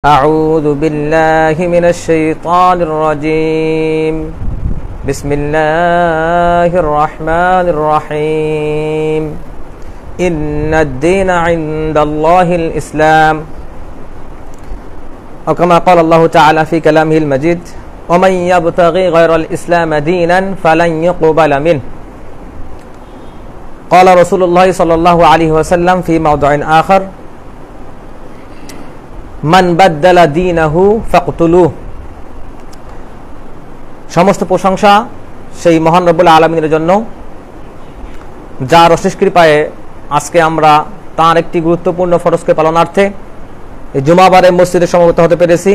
أعوذ بالله من الشيطان الرجيم بسم الله الرحمن الرحيم إن الدين عند الله الإسلام وكما قال الله تعالى في كلامه المجيد ومن يبتغي غير الإسلام دينا فلن يقبل منه قال رسول الله صلى الله عليه وسلم في موضع آخر মান বাদদালা দীনাহু ফাকতুলুহু। সমস্ত প্রশংসা সেই মহান রব্বুল আলামিনের জন্য, যার অশেষ কৃপায় আজকে আমরা তার একটি গুরুত্বপূর্ণ ফরজকে পালনার্থে এই জুমাবারে মসজিদে সমবেত হতে পেরেছি।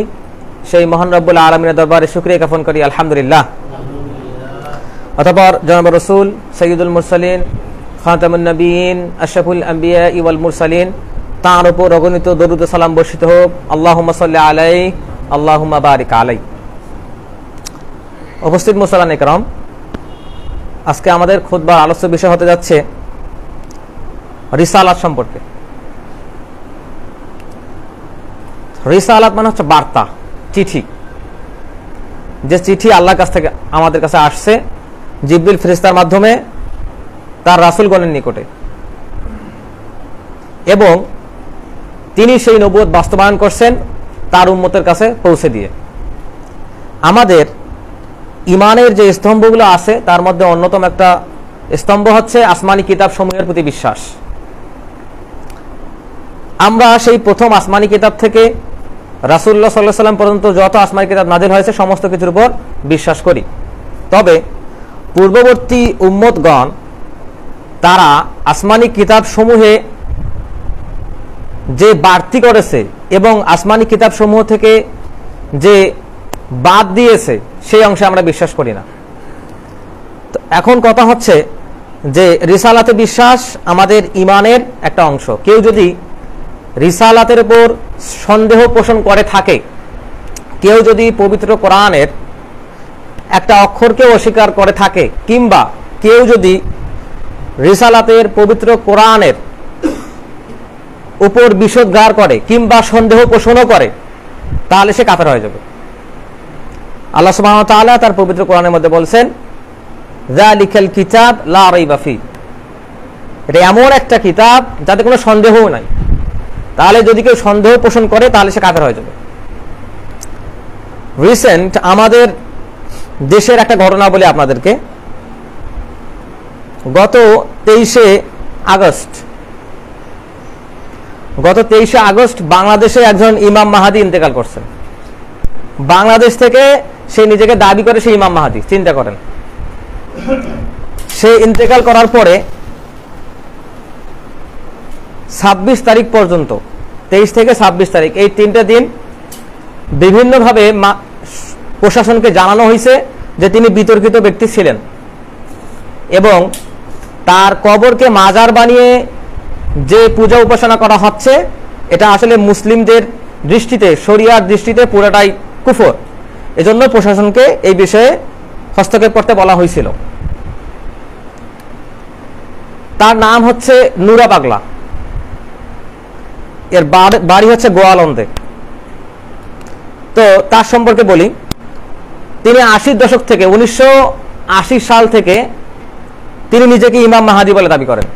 সেই মহান রব্বুল আলামিনের দরবারে শুকরিয়া জ্ঞাপন করি, আলহামদুলিল্লাহ। অতঃপর জনাব রাসূল সাইয়্যিদুল মুরসালিন খাতামুন নবিয়্যিন আশরাফুল আম্বিয়া ওয়াল মুরসালিন, তার উপর অগণিত দরুদ ও সালাম বর্ষিত হোক। আল্লাহুম্মা সাল্লি আলাইহি আল্লাহুম্মা বারিক আলাইহি। উপস্থিত মুসলমান ইকরাম, আজকে আমাদের খুতবার আলোচ্য বিষয় হতে যাচ্ছে রিসালাত সম্পর্কে। রিসালাত মানে হচ্ছে বার্তা, চিঠি। যে চিঠি আল্লাহর কাছ থেকে আমাদের কাছে আসছে জিবরিল ফেরেশতার মাধ্যমে তার রাসূলগণের নিকটে, এবং তিনি সেই নবুয়ত বাস্তবায়ন করছেন তার উম্মতের কাছে পৌঁছে দিয়ে। আমাদের ইমানের যে স্তম্ভগুলো আছে তার মধ্যে অন্যতম একটা স্তম্ভ হচ্ছে আসমানি কিতাব সমূহের প্রতি বিশ্বাস। আমরা সেই প্রথম আসমানি কিতাব থেকে রাসূলুল্লাহ সাল্লাল্লাহু আলাইহি ওয়াসাল্লাম পর্যন্ত যত আসমানি কিতাব নাযিল হয়েছে সমস্ত কিছুর উপর বিশ্বাস করি। তবে পূর্ববর্তী উম্মতগণ তারা আসমানি কিতাব সমূহে যে বাড়তি করেছে এবং আসমানি কিতাব সমূহ থেকে যে বাদ দিয়েছে সেই অংশে আমরা বিশ্বাস করি না। তো এখন কথা হচ্ছে যে রিসালাতে বিশ্বাস আমাদের ইমানের একটা অংশ। কেউ যদি রিসালাতের উপর সন্দেহ পোষণ করে থাকে, কেউ যদি পবিত্র কোরআনের একটা অক্ষরকে অস্বীকার করে থাকে, কিংবা কেউ যদি রিসালাতের পবিত্র কোরআনের উপর বিষোদ্গার করে কিংবা সন্দেহ পোষণও করে, তাহলে সে কাফের হয়ে যাবে। আল্লাহ সুবহানাহু ওয়া তাআলা তার পবিত্র কোরআনের মধ্যে বলছেন, যালিকাল কিতাব লা রাইবা ফি, এটা এমন একটা কিতাব যাতে কোনো সন্দেহও নাই। তাহলে যদি কেউ সন্দেহ পোষণ করে তাহলে সে কাফের হয়ে যাবে। রিসেন্ট আমাদের দেশের একটা ঘটনা বলি আপনাদেরকে। গত 23শে আগস্ট বাংলাদেশে একজন ইমাম মাহাদি ইন্তেকাল করছেন। বাংলাদেশ থেকে সে নিজেকে দাবি করে সে ইমাম মাহাদি, চিন্তা করেন। সে ইন্তেকাল করার পরে 26 তারিখ পর্যন্ত, 23 থেকে 26 তারিখ, এই 3টা দিন বিভিন্নভাবে প্রশাসনকে জানানো হয়েছে যে তিনি বিতর্কিত ব্যক্তি ছিলেন, এবং তার কবরকে মাজার বানিয়ে যে পূজা উপাসনা করা হচ্ছে এটা আসলে মুসলিমদের দৃষ্টিতে, শরিয়ার দৃষ্টিতে পুরোটাই কুফর। এজন্য প্রশাসনকে এই বিষয়ে হস্তক্ষেপ করতে বলা হয়েছিল। তার নাম হচ্ছে নুরা পাগলা, এর বাড়ি হচ্ছে গোয়ালন্দে। তো তার সম্পর্কে বলি, তিনি 80-র দশক থেকে 1980 সাল থেকে তিনি নিজেকে ইমাম মাহাদি বলে দাবি করেন,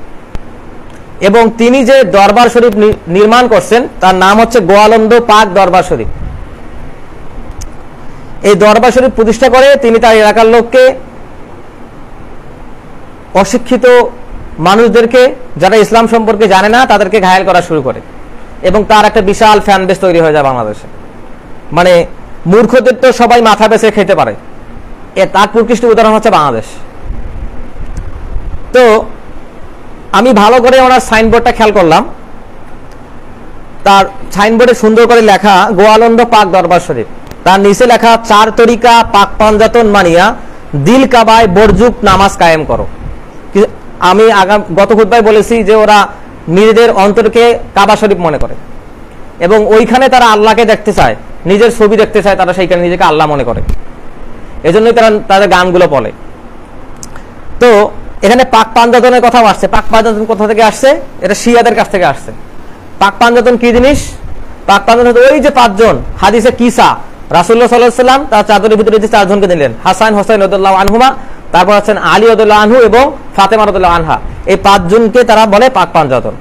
এবং তিনি যে দরবার শরীফ নির্মাণ করছেন তার নাম হচ্ছে গোয়ালন্দ পাক দরবার শরীফ। এই দরবার শরীফ প্রতিষ্ঠা করে তিনি তার এলাকার লোককে, অশিক্ষিত মানুষদেরকে, যারা ইসলাম সম্পর্কে জানে না তাদেরকে ঘায়েল করা শুরু করে, এবং তার একটা বিশাল ফ্যান বেস তৈরি হয়ে যায় বাংলাদেশে। মানে মূর্খদের তো সবাই মাথা বেছে খেতে পারে, তার প্রকৃষ্ট উদাহরণ হচ্ছে বাংলাদেশ। তো আমি ভালো করে ওনার সাইনবোর্ডটা খেয়াল করলাম। তার সাইনবোর্ডে সুন্দর করে লেখা গোয়ালন্দ পাক দরবার শরীফ, তার নিচে লেখা 4 তরিকা পাক পাঞ্জাতন মানিয়া দিল কাবায় বরজুক নামাজ কায়েম করো। আমি গত খুতবায় বলেছি যে ওরা নিজেদের অন্তরকে কাবা শরীফ মনে করে, এবং ওইখানে তারা আল্লাহকে দেখতে চায়, নিজের ছবি দেখতে চায়, তারা সেইখানে নিজেকে আল্লাহ মনে করে। এজন্যই তারা তাদের গানগুলো বলে। তো এখানে পাক পাঞ্জাতনের কথা আসছে। পাক পাঞ্জাতন কোথা থেকে আসছে? এটা শিয়াদের কাছ থেকে আসছে। পাক পাঞ্জাতন কি জিনিস? পাক পাঁচজন, ওই যে পাঁচজন হাদিসে কিসা রাসূলুল্লাহ সাল্লাল্লাহু আলাইহি ওয়াসাল্লাম তার চাদরের ভিতরে যে চারজনকে দিলেন, হাসান হোসেন রাদিয়াল্লাহু আনহুমা, তারপর আছেন আলী রাদিয়াল্লাহু আনহু এবং ফাতেমা রাদিয়াল্লাহু আনহা, এই পাঁচজনকে তারা বলে পাক পাঞ্জাতন।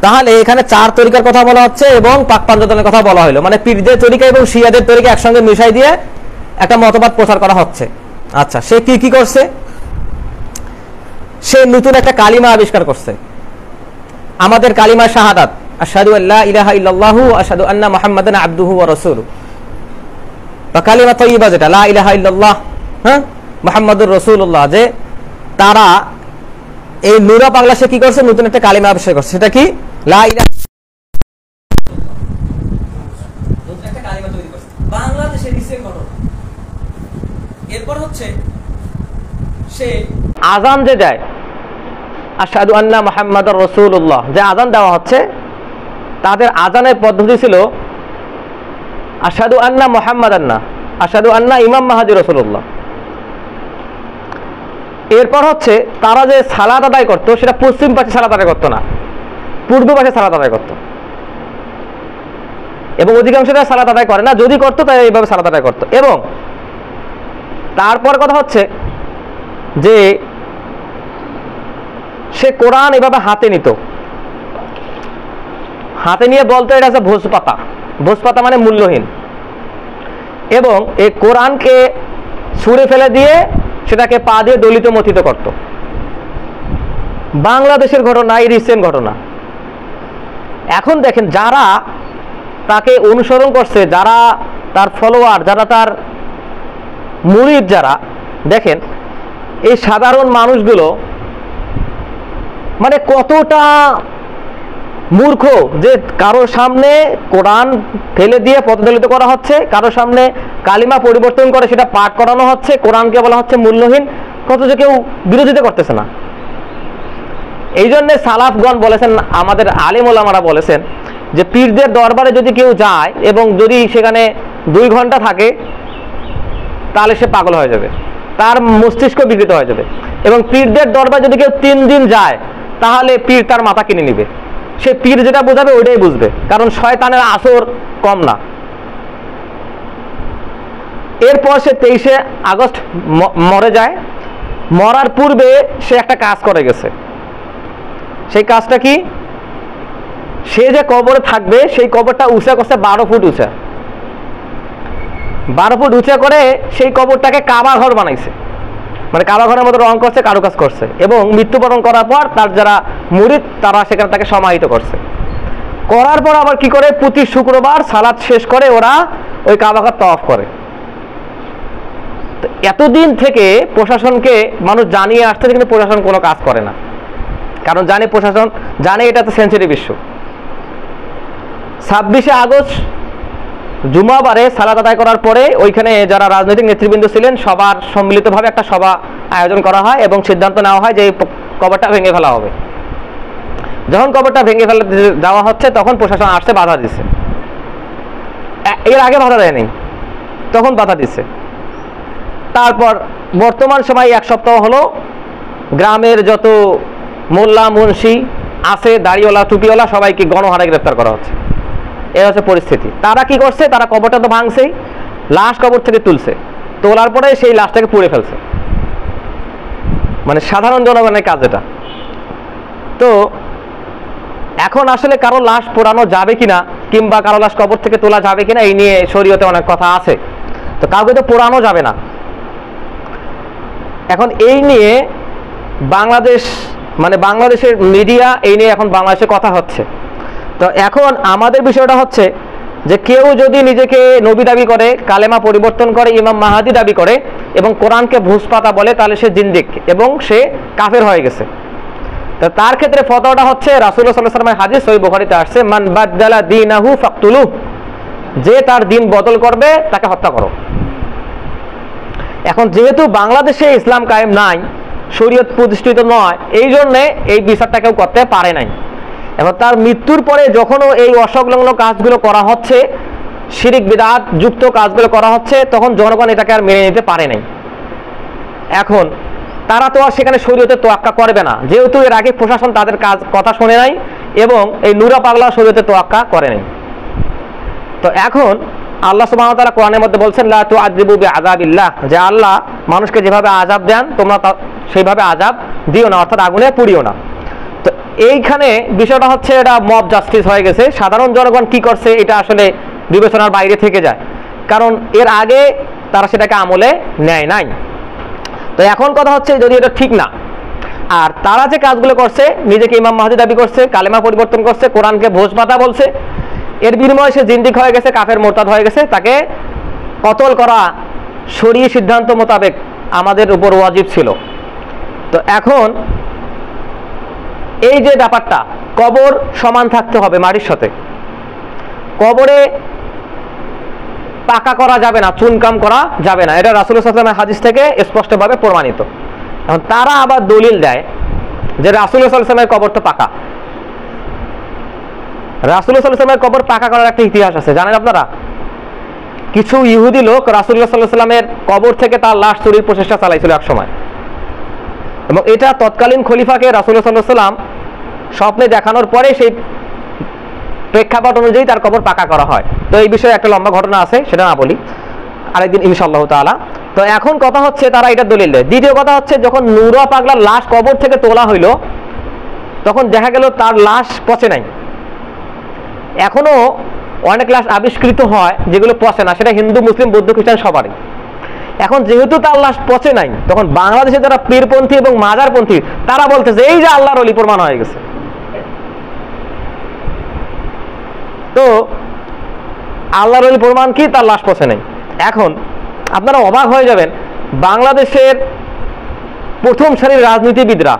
তাহলে এখানে চার তরিকার কথা বলা হচ্ছে এবং পাক পাঞ্জাতনের কথা বলা হলো, মানে পীরদের তরিকা এবং শিয়াদের তরিকা একসঙ্গে মিশাই দিয়ে একটা মতবাদ প্রচার করা হচ্ছে। আচ্ছা, সে কি কি করছে? সে নতুন একটা কালিমা আবিষ্কার করছে, আমাদের কালিমা শাহাদাত, আশহাদু আল্লা ইলাহা ইল্লাল্লাহু ওয়া আশহাদু আন্না মুহাম্মাদান আবদুহু ওয়া রাসূলুহু, বা কালিমা তাইয়্যিবা যেটা লা ইলাহা ইল্লাল্লাহ মুহাম্মাদুর রাসূলুল্লাহ, যে তারা এই নুরা পাগলা সে কি করছে? নতুন একটা কালিমা আবিষ্কার করছে, সেটা কি? লা ইলাহা, নতুন একটা কালিমা তৈরি করছে বাংলাদেশের ইসের ঘটনা। এরপর হচ্ছে সে আযান যে দেয়, আশহাদু আন্না মুহাম্মাদুর রাসূলুল্লাহ, যে আযান দেওয়া হচ্ছে, তাদের আযানের পদ্ধতি ছিল আশহাদু আন্না মুহাম্মাদান না, আশহাদু আন্না ইমাম মাহাদি রাসূলুল্লাহ। এরপর হচ্ছে তারা যে সালাত আদায় করতো, সেটা পশ্চিম পাশে সালাত আদায় করতো না, পূর্ব পাশে সালাত আদায় করতো, এবং অধিকাংশটা সালাত আদায় করে না, যদি করতো তাই এইভাবে সালাত আদায় করতো। এবং তারপর কথা হচ্ছে যে সে কোরআন এভাবে হাতে নিত, হাতে নিয়ে বলতো এটা হচ্ছে ভোজপাতা, ভোজপাতা মানে মূল্যহীন, এবং এই কোরআনকে ছুঁড়ে ফেলে দিয়ে সেটাকে পা দিয়ে দলিত মথিত করত। বাংলাদেশের ঘটনা, এই রিসেন্ট ঘটনা। এখন দেখেন যারা তাকে অনুসরণ করছে, যারা তার ফলোয়ার, যারা তার মুরিদ, যারা দেখেন এই সাধারণ মানুষগুলো মানে কতটা মূর্খ, যে কারোর সামনে কোরআন ফেলে দিয়ে পদদলিত করা হচ্ছে, কারোর সামনে কালিমা পরিবর্তন করে সেটা পাঠ করানো হচ্ছে, কোরআনকে বলা হচ্ছে মূল্যহীন, অথচ কেউ বিরোধিতা করতেছে না। এই জন্য সালাফগণ বলেছেন, আমাদের আলেম ওলামারা বলেছেন যে পীরদের দরবারে যদি কেউ যায় এবং যদি সেখানে 2 ঘন্টা থাকে, তাহলে সে পাগল হয়ে যাবে, তার মস্তিষ্ক বিকৃত হয়ে যাবে। এবং পীরদের দরবারে যদি কেউ 3 দিন যায়, তাহলে পীর তার মাথা কিনে নিবে, সে পীর যেটা বোঝাবে ওইটাই বুঝবে, কারণ শয়তানের আসর কম না। এরপর সে 23শে আগস্ট মরে যায়। মরার পূর্বে সে একটা কাজ করে গেছে। সেই কাজটা কি? সে যে কবরে থাকবে সেই কবরটা উঁচা করছে 12 ফুট উঁচা, 12 ফুট উঁচা করে সেই কবরটাকে কাবা ঘর বানাইছে, মানে কাবা ঘরের মতো রং করছে, কারুকাজ করছে, এবং মৃত্যুবরণ করার পর তার যারা মুরিদ তারা সেখানে তাকে সমাহিত করছে। করার পর আবার কি করে? প্রতি শুক্রবার সালাত শেষ করে ওরা ওই কাবা ঘর তওয়াফ করে। এতদিন থেকে প্রশাসনকে মানুষ জানিয়ে আসছে, কিন্তু প্রশাসন কোনো কাজ করে না, কারণ জানে, প্রশাসন জানে এটা তো সেনসিটিভ ইস্যু। 26শে আগস্ট জুমাবারে সালাত আদায় করার পরে ওইখানে যারা রাজনৈতিক নেতৃবৃন্দ ছিলেন সবার সম্মিলিতভাবে একটা সভা আয়োজন করা হয় এবং সিদ্ধান্ত নেওয়া হয় যে এই কবরটা ভেঙে ফেলা হবে। যখন কবরটা ভেঙে ফেলা দেওয়া হচ্ছে তখন প্রশাসন আসছে, বাধা দিচ্ছে। এর আগে বাধা দেয়নি, তখন বাধা দিচ্ছে। তারপর বর্তমান সময় 1 সপ্তাহ হলো গ্রামের যত মোল্লা মুন্সি আছে, দাড়িওয়ালা টুপিওয়ালা, সবাইকে গণহারে গ্রেফতার করা হচ্ছে। এই হচ্ছে পরিস্থিতি। তারা কি করছে? তারা কবরটা তো ভাঙছেই, লাশ কবর থেকে তুলছে, তোলার পরে সেই লাশটাকে পুড়ে ফেলছে, মানে সাধারণ জনগণের কাজ এটা। তো এখন আসলে কারো লাশ পোড়ানো যাবে কিনা, কিংবা কারো লাশ কবর থেকে তোলা যাবে কিনা, এই নিয়ে শরীয়তে অনেক কথা আছে। তো কাউকে তো পোড়ানো যাবে না। এখন এই নিয়ে বাংলাদেশ, মানে বাংলাদেশের মিডিয়া এই নিয়ে এখন বাংলাদেশে কথা হচ্ছে। তো এখন আমাদের বিষয়টা হচ্ছে যে কেউ যদি নিজেকে নবী দাবি করে, কালেমা পরিবর্তন করে, ইমাম মাহাদি দাবি করে এবং কোরআনকে ভুসপাতা বলে, তাহলে সে জিন্দিক এবং সে কাফের হয়ে গেছে। তো তার ক্ষেত্রে ফতোয়াটা হচ্ছে রাসূলুল্লাহ সাল্লাল্লাহু আলাইহি ওয়াসাল্লামের হাদিস সহিহ বুখারীতে আসছে, মান বাদদালা দীনাহু ফাকতুলু, যে তার দিন বদল করবে তাকে হত্যা করো। এখন যেহেতু বাংলাদেশে ইসলাম কায়েম নাই, শরীয়ত প্রতিষ্ঠিত নয়, এই জন্যে এই বিচারটা কেউ করতে পারে নাই। এখন তার মৃত্যুর পরে যখনও এই অসংলগ্ন কাজগুলো করা হচ্ছে, শিরিক বিদআত যুক্ত কাজগুলো করা হচ্ছে, তখন জনগণ এটাকে আর মেনে নিতে পারে নাই। এখন তারা তো আর সেখানে শরীয়তের তোয়াক্কা করবে না, যেহেতু এর আগে প্রশাসন তাদের কথা শুনে নাই এবং এই নুরা পাগলা শরীয়তের তোয়াক্কা করে নাই। তো এখন আল্লাহ সুবহানাহু ওয়া তাআলা কোরআনের মধ্যে বলছেন লা তুআযিবু বিআযাবিল্লাহ, যে আল্লাহ মানুষকে যেভাবে আযাব দেন তোমরা সেইভাবে আযাব দিও না, অর্থাৎ আগুনে পুড়িও না। তো এইখানে বিষয়টা হচ্ছে এটা মব জাস্টিস হয়ে গেছে। সাধারণ জনগণ কি করছে এটা আসলে বিবেচনার বাইরে থেকে যায়, কারণ এর আগে তারা সেটাকে আমলে নেয় নাই। তো এখন কথা হচ্ছে যদি এটা ঠিক না, আর তারা যে কাজগুলো করছে, নিজেকে ইমাম মাহদী দাবি করছে, কালেমা পরিবর্তন করছে, কোরআনকে ভোজপাতা বলছে, এর বিনিময়ে সে জিন্দিক হয়ে গেছে, কাফের মোরতাদ হয়ে গেছে, তাকে কতল করা শরীয়ী সিদ্ধান্ত মোতাবেক আমাদের উপর ওয়াজিব ছিল। তো এখন এই যে ব্যাপারটা, কবর সমান থাকতে হবে মাটির সাথে, কবরে পাকা করা যাবে না, চুনকাম করা যাবে না, এটা রাসূলুল্লাহ সাল্লাল্লাহু আলাইহি ওয়াসাল্লামের হাদিস থেকে স্পষ্টভাবে প্রমাণিত। এখন তারা আবার দলিল দেয় যে রাসূলুল্লাহ সাল্লাল্লাহু আলাইহি ওয়াসাল্লামের কবর তো পাকা। রাসূলুল্লাহ সাল্লাল্লাহু আলাইহি ওয়াসাল্লামের কবর পাকা করার একটা ইতিহাস আছে, জানেন আপনারা? কিছু ইহুদি লোক রাসূলুল্লাহ সাল্লাল্লাহু আলাইহি ওয়াসাল্লামের কবর থেকে তার লাশ চুরির প্রচেষ্টা চালাইছিল এক সময়, এবং এটা তৎকালীন খলিফাকে রাসূলুল্লাহ সাল্লাল্লাহু আলাইহি ওয়াসাল্লাম স্বপ্নে দেখানোর পরে সেই প্রেক্ষাপট অনুযায়ী তার কবর পাকা করা হয়। তো এই বিষয়ে একটা লম্বা ঘটনা আছে, সেটা না বলি, আরেকদিন ইনশাআল্লাহ তাআলা। তো এখন কথা হচ্ছে তারা এটা দলিল দেয়। দ্বিতীয় কথা হচ্ছে যখন নূরা পাগলার লাশ কবর থেকে তোলা হইল, তখন দেখা গেল তার লাশ পচে নাই। এখনো অনেক লাশ আবিষ্কৃত হয় যেগুলো পচে না, সেটা হিন্দু, মুসলিম, বৌদ্ধ, খ্রিস্টান সবারই। এখন যেহেতু তার লাশ পচে নাই, তখন বাংলাদেশে যারা পীরপন্থী এবং মাজারপন্থী তারা বলতেছে এই যে আল্লাহর ওলি প্রমাণ হয়ে গেছে। তো আল্লাহর ওলি প্রমাণ কি? তার লাশ পচে নাই। এখন আপনারা অবাক হয়ে যাবেন, বাংলাদেশের প্রথম সারির রাজনীতিবিদরা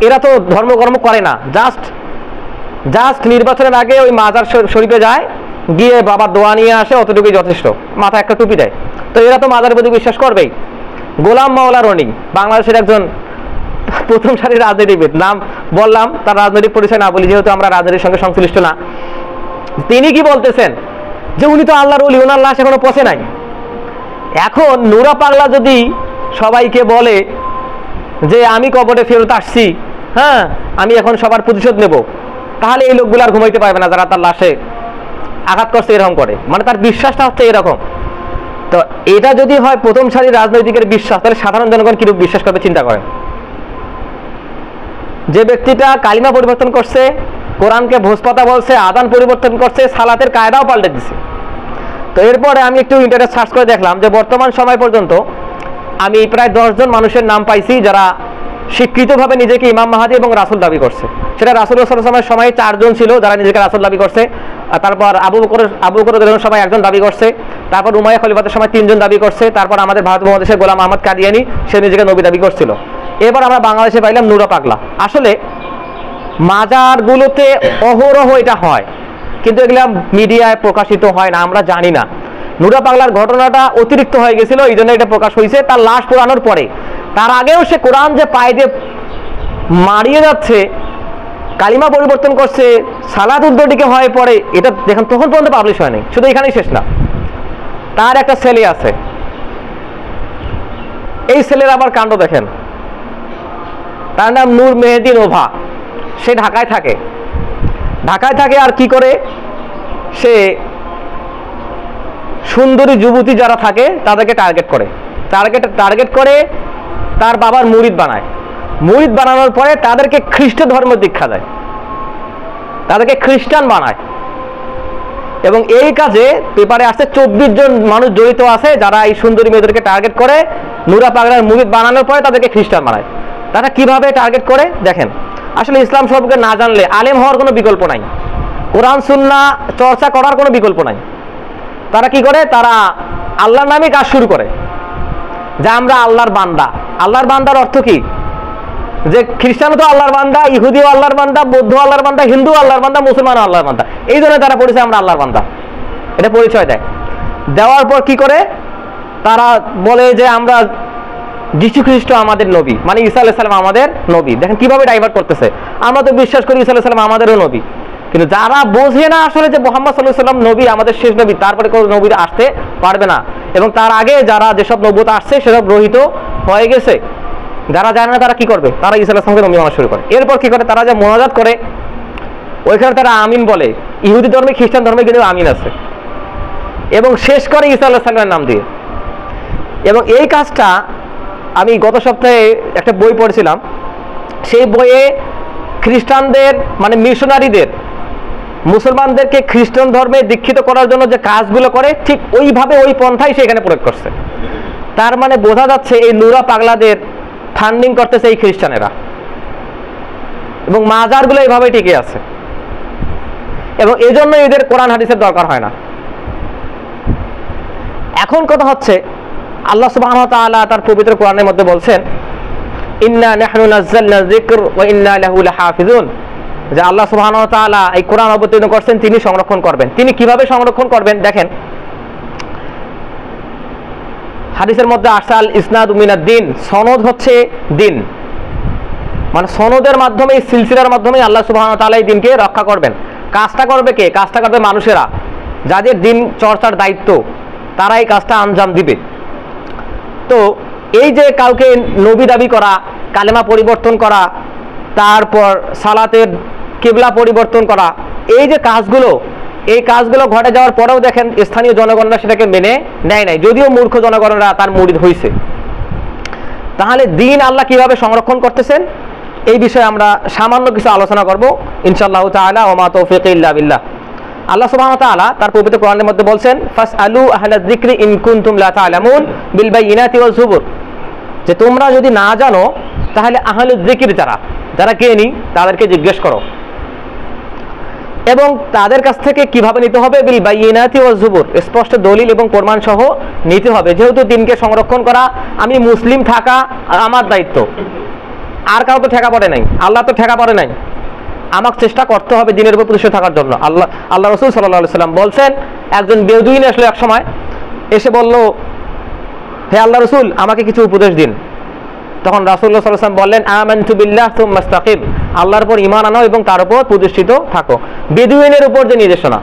এরা তো ধর্মকর্ম করে না, জাস্ট নির্বাচনের আগে ওই মাজার শরীফে যায়, গিয়ে বাবার দোয়া নিয়ে আসে, অতটুকুই যথেষ্ট, মাথায় একটা টুপি দেয়। তো এরা তো মাজারের প্রতি বিশ্বাস করবেই। গোলাম মাওলা রনি বাংলাদেশের একজন প্রথম সারির রাজনীতিবিদ, নাম বললাম, তার রাজনৈতিক পরিচয় না বলি যেহেতু আমরা রাজনীতির সঙ্গে সংশ্লিষ্ট না। তিনি কি বলতেছেন যে উনি তো আল্লাহর ওলি, ওনার লাশ এখনো পচে নাই। এখন নূরা পাগলা যদি সবাইকে বলে যে আমি কবরে ফেরত আসছি, হ্যাঁ আমি এখন সবার প্রতিশোধ নেব, তাহলে এই লোকগুলো আর ঘুমাইতে পারবে না যারা তার লাশে আঘাত করছে, এরকম করে। মানে তার বিশ্বাসটা হচ্ছে এরকম। তো এটা যদি হয় প্রথম সারির রাজনৈতিকের বিশ্বাস, তাহলে সাধারণ জনগণ কিরূপ বিশ্বাস করবে চিন্তা করেন। যে ব্যক্তিটা কালিমা পরিবর্তন করছে, কোরআনকে ভোজপাতা বলছে, আযান পরিবর্তন করছে, সালাতের কায়দাও পাল্টে দিচ্ছে। তো এরপরে আমি একটু ইন্টারনেট সার্চ করে দেখলাম যে বর্তমান সময় পর্যন্ত আমি প্রায় 10 জন মানুষের নাম পাইছি যারা স্বীকৃতভাবে নিজেকে ইমাম মাহদী এবং রাসূল দাবি করছে। সেটা রাসূলুল্লাহ সাল্লাল্লাহু আলাইহি ওয়াসাল্লামের সময় 4 জন ছিল যারা নিজেকে রাসূল দাবি করছে, তারপর আবু বকরের সময় 1 জন দাবি করছে, তারপর উমাইয়া খলিফাতের সময় 3 জন দাবি করছে, তারপর আমাদের ভারত মহাদেশের গোলাম আহমদ কাদিয়ানী, সে নিজেকে নবী দাবি করছিল। এবার আমরা বাংলাদেশে পাইলাম নূরা পাগলা। আসলে মাজারগুলোতে অহরহ এটা হয়, কিন্তু এগুলা মিডিয়ায় প্রকাশিত হয় না, আমরা জানি না। নূরা পাগলার ঘটনাটা অতিরিক্ত হয়ে গেছিল, এই জন্য এটা প্রকাশ হয়েছে তার লাশ পোড়ানোর পরে। তার আগেও সে কোরআন যে পায়ে দিয়ে মারিয়ে যাচ্ছে, কালিমা পরিবর্তন করছে, সালাত উদ্দটিকে হয়ে পড়ে, এটা দেখেন তখন পর্যন্ত পাবলিশ হয়নি। শুধু এখানেই শেষ না, তার একটা ছেলে আছে, এই ছেলের আবার কাণ্ড দেখেন। তার নাম নূর মেহেদী নোভা। সে ঢাকায় থাকে আর কি করে, সে সুন্দরী যুবতী যারা থাকে তাদেরকে টার্গেট করে তার বাবার মুরিদ বানানোর পরে তাদেরকে খ্রিস্ট ধর্ম দীক্ষা দেয়, তাদেরকে খ্রিস্টান বানায়। এবং এই কাজে পেপারে আসছে 24 জন মানুষ জড়িত আছে যারা এই সুন্দরী মেয়েদেরকে টার্গেট করে নূরা পাগলার মুরিদ বানানোর পরে তাদেরকে খ্রিস্টান বানায়। তারা কিভাবে টার্গেট করে দেখেন। আসলে ইসলাম সম্পর্কে না জানলে আলেম হওয়ার কোনো বিকল্প নাই, কোরআন সুন্নাহ চর্চা করার কোনো বিকল্প নাই। তারা কি করে, তারা আল্লাহর নামে কাজ শুরু করে যে আমরা আল্লাহর বান্দা। আল্লাহর বান্দার অর্থ কি? যে খ্রিস্টানও তো আল্লাহর বান্দা, ইহুদিও আল্লাহর বান্দা, বৌদ্ধ আল্লাহর বান্দা, হিন্দু আল্লাহর বান্দা, মুসলমানও আল্লাহর বান্দা। এই জন্য তারা পরিচয় আমরা আল্লাহর বান্দা, এটা পরিচয় দেয়। দেওয়ার পর কি করে, তারা বলে যে আমরা যীশু খ্রিস্ট আমাদের নবী, মানে ঈসা আলাইহিস সালাম আমাদের নবী। দেখেন কিভাবে ডাইভার্ট করতেছে। আমরা তো বিশ্বাস করি ঈসা আলাইহিস সালাম আমাদেরও নবী, কিন্তু যারা বোঝে না আসলে যে মুহাম্মদ সাল্লাল্লাহু আলাইহি ওয়াসাল্লাম নবী, আমাদের শেষ নবী, তারপরে কোনো নবী আসতে পারবে না। এবং তার আগে যারা যেসব নবুয়ত আসছে সেসব রহিত হয়ে গেছে। যারা জানে না তারা কি করবে, তারা ঈসা আলাইহিস সালামকে নবী মানা শুরু করে। এরপর কি করে, তারা যে মোনাজাত করে ওইখানে তারা আমিন বলে। ইহুদি ধর্মে, খ্রিস্টান ধর্মে কিন্তু আমিন আছে, এবং শেষ করে ঈসা আলাইহিস সালামের নাম দিয়ে। এবং এই কাজটা আমি গত সপ্তাহে একটা বই পড়েছিলাম, সেই বইয়ে খ্রিস্টানদের মানে মিশনারিদের মুসলমানদেরকে খ্রিস্টান ধর্মে দীক্ষিত করার জন্য যে কাজগুলো করে ঠিক ওইভাবে ওই পন্থাই সে এখানে প্রয়োগ করছে। তার মানে বোঝা যাচ্ছে এই নুরা পাগলাদের ফান্ডিং করতেছে এই খ্রিস্টানেরা, এবং মাজারগুলো এইভাবে টিকে আছে, এবং এজন্য এদের কোরআন হাদিসের দরকার হয় না। এখন কথা হচ্ছে আল্লাহ সুবহানাহু ওয়া তাআলা তার পবিত্র কোরআনের মধ্যে বলছেন, ইন্না নাহনু নাযালনা যিকর ওয়া ইন্না লাহু লাহাফিজুন, যে আল্লাহ সুবহানাহু ওয়া তাআলা এই কোরআন অবতীর্ণ করছেন, তিনি সংরক্ষণ করবেন। তিনি কিভাবে সংরক্ষণ করবেন দেখেন, হাদিসের মধ্যে আসছে আল ইসনাদু মিনাদ দ্বীন, সনদ হচ্ছে দিন, মানে সনদের মাধ্যমে এই সিলসিলার মাধ্যমে আল্লাহ সুবহানাহু ওয়া তাআলা এই দিনকে রক্ষা করবেন। কাজটা করবে কে? কাজটা করবে মানুষেরা, যাদের দিন চর্চার দায়িত্ব, তারা এই কাজটা আঞ্জাম দিবে। তো এই যে কাউকে নবী দাবি করা, কালেমা পরিবর্তন করা, তারপর সালাতের কিবলা পরিবর্তন করা, এই যে কাজগুলো, এই কাজগুলো ঘটে যাওয়ার পরেও দেখেন স্থানীয় জনগণরা সেটাকে মেনে নেয় নাই, যদিও মূর্খ জনগণরা তার মুরিদ হয়েছে। তাহলে দিন আল্লাহ কিভাবে সংরক্ষণ করতেছেন এই বিষয়ে আমরা সামান্য কিছু আলোচনা করব ইনশাআল্লাহ তাআলা। ওয়া মা তাওফীকি ইল্লা বিল্লাহ। আল্লাহ সুবহানাহু ওয়া তাআলা তার পবিত্র কোরআনের মধ্যে বলছেন, ফাসআলু আহলা যিকরি ইন কুনতুম লা তা'লামুন বিল বাইয়িনাতি ওয়াজ জুবুর, যে তোমরা যদি না জানো তাহলে আহলুয যিকর যারা জ্ঞানী তাদেরকে জিজ্ঞেস করো, এবং তাদের কাছ থেকে কিভাবে নিতে হবে? বিল বাইয়িনাতি ওয়াজ জুবুর, স্পষ্ট দলিল এবং প্রমাণ সহ নিতে হবে। যেহেতু দিনকে সংরক্ষণ করা আমি মুসলিম থাকা আমার দায়িত্ব, আর কাউ তো ঠেকা পড়ে নাই, আল্লাহ তো ঠেকা পড়ে নাই, আমাকে চেষ্টা করতে হবে দিনের উপর প্রতিষ্ঠিত থাকার জন্য। আল্লাহ রাসূল সাল্লাল্লাহু আলাইহি সাল্লাম বলছেন, একজন বেদুইন আসলো এক সময়, এসে বলল, হে আল্লাহ রাসূল আমাকে কিছু উপদেশ দিন। তখন রাসূলুল্লাহ সাল্লাল্লাহু আলাইহি ওয়াসাল্লাম বললেন, আমানতু বিল্লাহ সুম্মা ইসতাকিম, আল্লাহর উপর ঈমান আনো এবং তার উপর প্রতিষ্ঠিত থাকো। বেদুইনের উপর যে নির্দেশনা,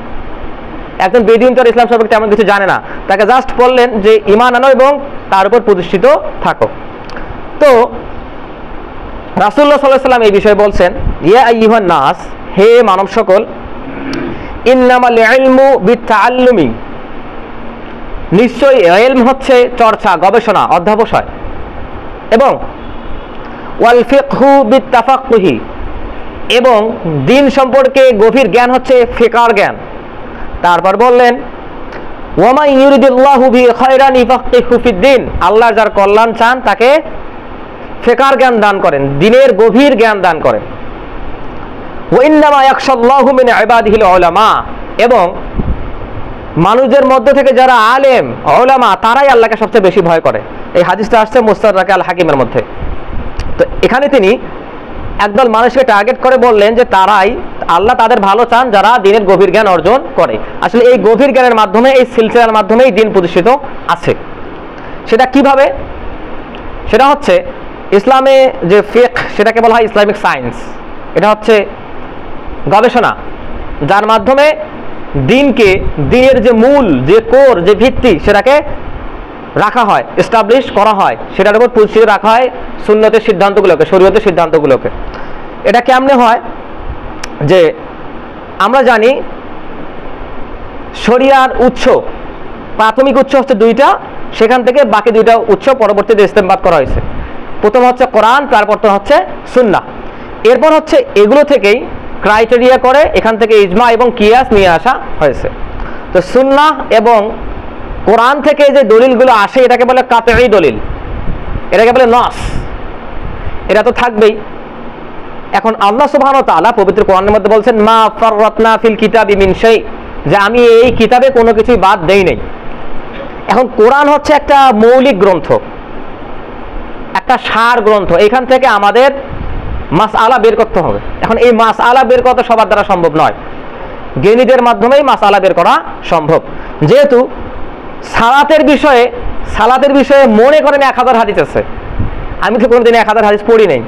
একজন বেদুইন তো ইসলাম সম্পর্কে তেমন কিছু জানে না, তাকে জাস্ট বললেন যে ঈমান আনো এবং তার উপর প্রতিষ্ঠিত থাকো। তো রাসূলুল্লাহ সাল্লাল্লাহু আলাইহি ওয়াসাল্লাম এই বিষয়ে বলছেন, ইয়া আইয়ুহান নাস, হে মানব সকল, ইন্নামাল ইলমু বিতাআল্লুমি, নিশ্চয়ই ইলম হচ্ছে চর্চা, গবেষণা, অধ্যবসায়, এবং ওয়াল ফিকহু বিতাফাক্কুহি, এবং দিন সম্পর্কে গভীর জ্ঞান হচ্ছে ফিকহর জ্ঞান। তারপর বললেন, ওয়া মান ইউরিদুল্লাহু বিহি খায়রান ইফাক্কিহু ফিদ্দিন, আল্লাহ যার কল্যাণ চান তাকে ফিকহর জ্ঞান দান করেন, দিনের গভীর জ্ঞান দান করেন। ওয়া ইন্নামা ইয়াখশাল্লাহু মিন ইবাদিহিল উলামা, এবং মানুষদের মধ্যে থেকে যারা আলেম উলামা তারাই আল্লাহকে সবচেয়ে বেশি ভয় করে। এই হাদিসটা আসছে মুস্তাদরাক আল হাকিমের মধ্যে। তো এখানে তিনি একদল মানুষকে টার্গেট করে বললেন যে তারাই, আল্লাহ তাদের ভালো চান যারা দিনের গভীর জ্ঞান অর্জন করে। আসলে এই গভীর জ্ঞানের মাধ্যমে, এই সিলসিলার মাধ্যমেই দিন প্রতিষ্ঠিত আছে। সেটা কিভাবে? সেটা হচ্ছে ইসলামে যে ফিকহ, সেটাকে বলা হয় ইসলামিক সায়েন্স। এটা হচ্ছে গবেষণা যার মাধ্যমে দিনকে, দিনের যে মূল, যে কোর, যে ভিত্তি, সেটাকে রাখা হয়, এস্টাবলিশ করা হয়, সেটার উপর প্রতিষ্ঠিত রাখা হয় সুন্নতের সিদ্ধান্তগুলোকে, শরীয়তের সিদ্ধান্তগুলোকে। এটা কেমনে হয়? যে আমরা জানি শরিয়ার উৎস, প্রাথমিক উৎস হচ্ছে দুইটা, সেখান থেকে বাকি দুইটা উৎস পরবর্তীতে ইস্তেমবাদ করা হয়েছে। প্রথম হচ্ছে কোরআন, তারপর তো হচ্ছে সুন্নাহ। এরপর হচ্ছে এগুলো থেকেই ক্রাইটেরিয়া করে এখান থেকে ইজমা এবং কিয়াস নিয়ে আসা হয়েছে। তো সুন্নাহ এবং কোরআন থেকে যে দলিলগুলো আসে এটাকে বলে কাতঈ দলিল, এটাকে বলে নস, এটা তো থাকবেই। এখন আল্লাহ সুবহানাহু ওয়া তাআলা পবিত্র কোরআনের মধ্যে বলছেন, মা ফাররাতনা ফিল কিতাবি মিন শাই, যে আমি এই কিতাবে কোনো কিছুই বাদ দেই নাই। এখন কোরআন হচ্ছে একটা মৌলিক গ্রন্থ, একটা সার গ্রন্থ, এখান থেকে আমাদের মাসআলা বের করতে হবে। এখন এই মাসআলা বের করা সবার দ্বারা সম্ভব নয়, জ্ঞানীদের মাধ্যমেই মাসআলা বের করা সম্ভব। যেহেতু সালাতের বিষয়ে মনে করেন 1000 হাদিস আছে, আমি তো কোনোদিন 1000 হাদিস পড়ি নাই।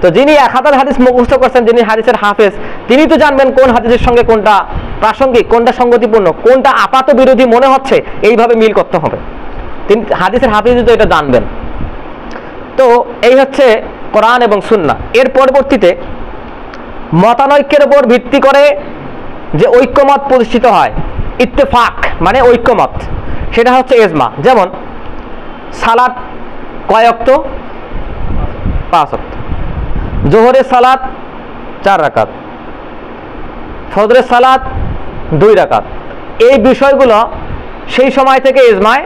তো যিনি 1000 হাদিস মুখস্থ করছেন, যিনি হাদিসের হাফেজ, তিনি তো জানবেন কোন হাদিসের সঙ্গে কোনটা প্রাসঙ্গিক, কোনটা সঙ্গতিপূর্ণ, কোনটা আপাত বিরোধী মনে হচ্ছে, এইভাবে মিল করতে হবে। তিনি হাদিসের হাফেজ তো এটা জানবেন। তো এই হচ্ছে কোরআন এবং সুন্নাহ। এর পরবর্তীতে মতানৈক্যের উপর ভিত্তি করে যে ঐক্যমত প্রতিষ্ঠিত হয়, ইত্তেফাক মানে ঐক্যমত, সেটা হচ্ছে ইজমা। যেমন সালাত কয় ওয়াক্ত? 5 ওয়াক্ত। জোহরের সালাত 4 রাকাত, ফজরের সালাত 2 রাকাত। এই বিষয়গুলো সেই সময় থেকে ইজমায়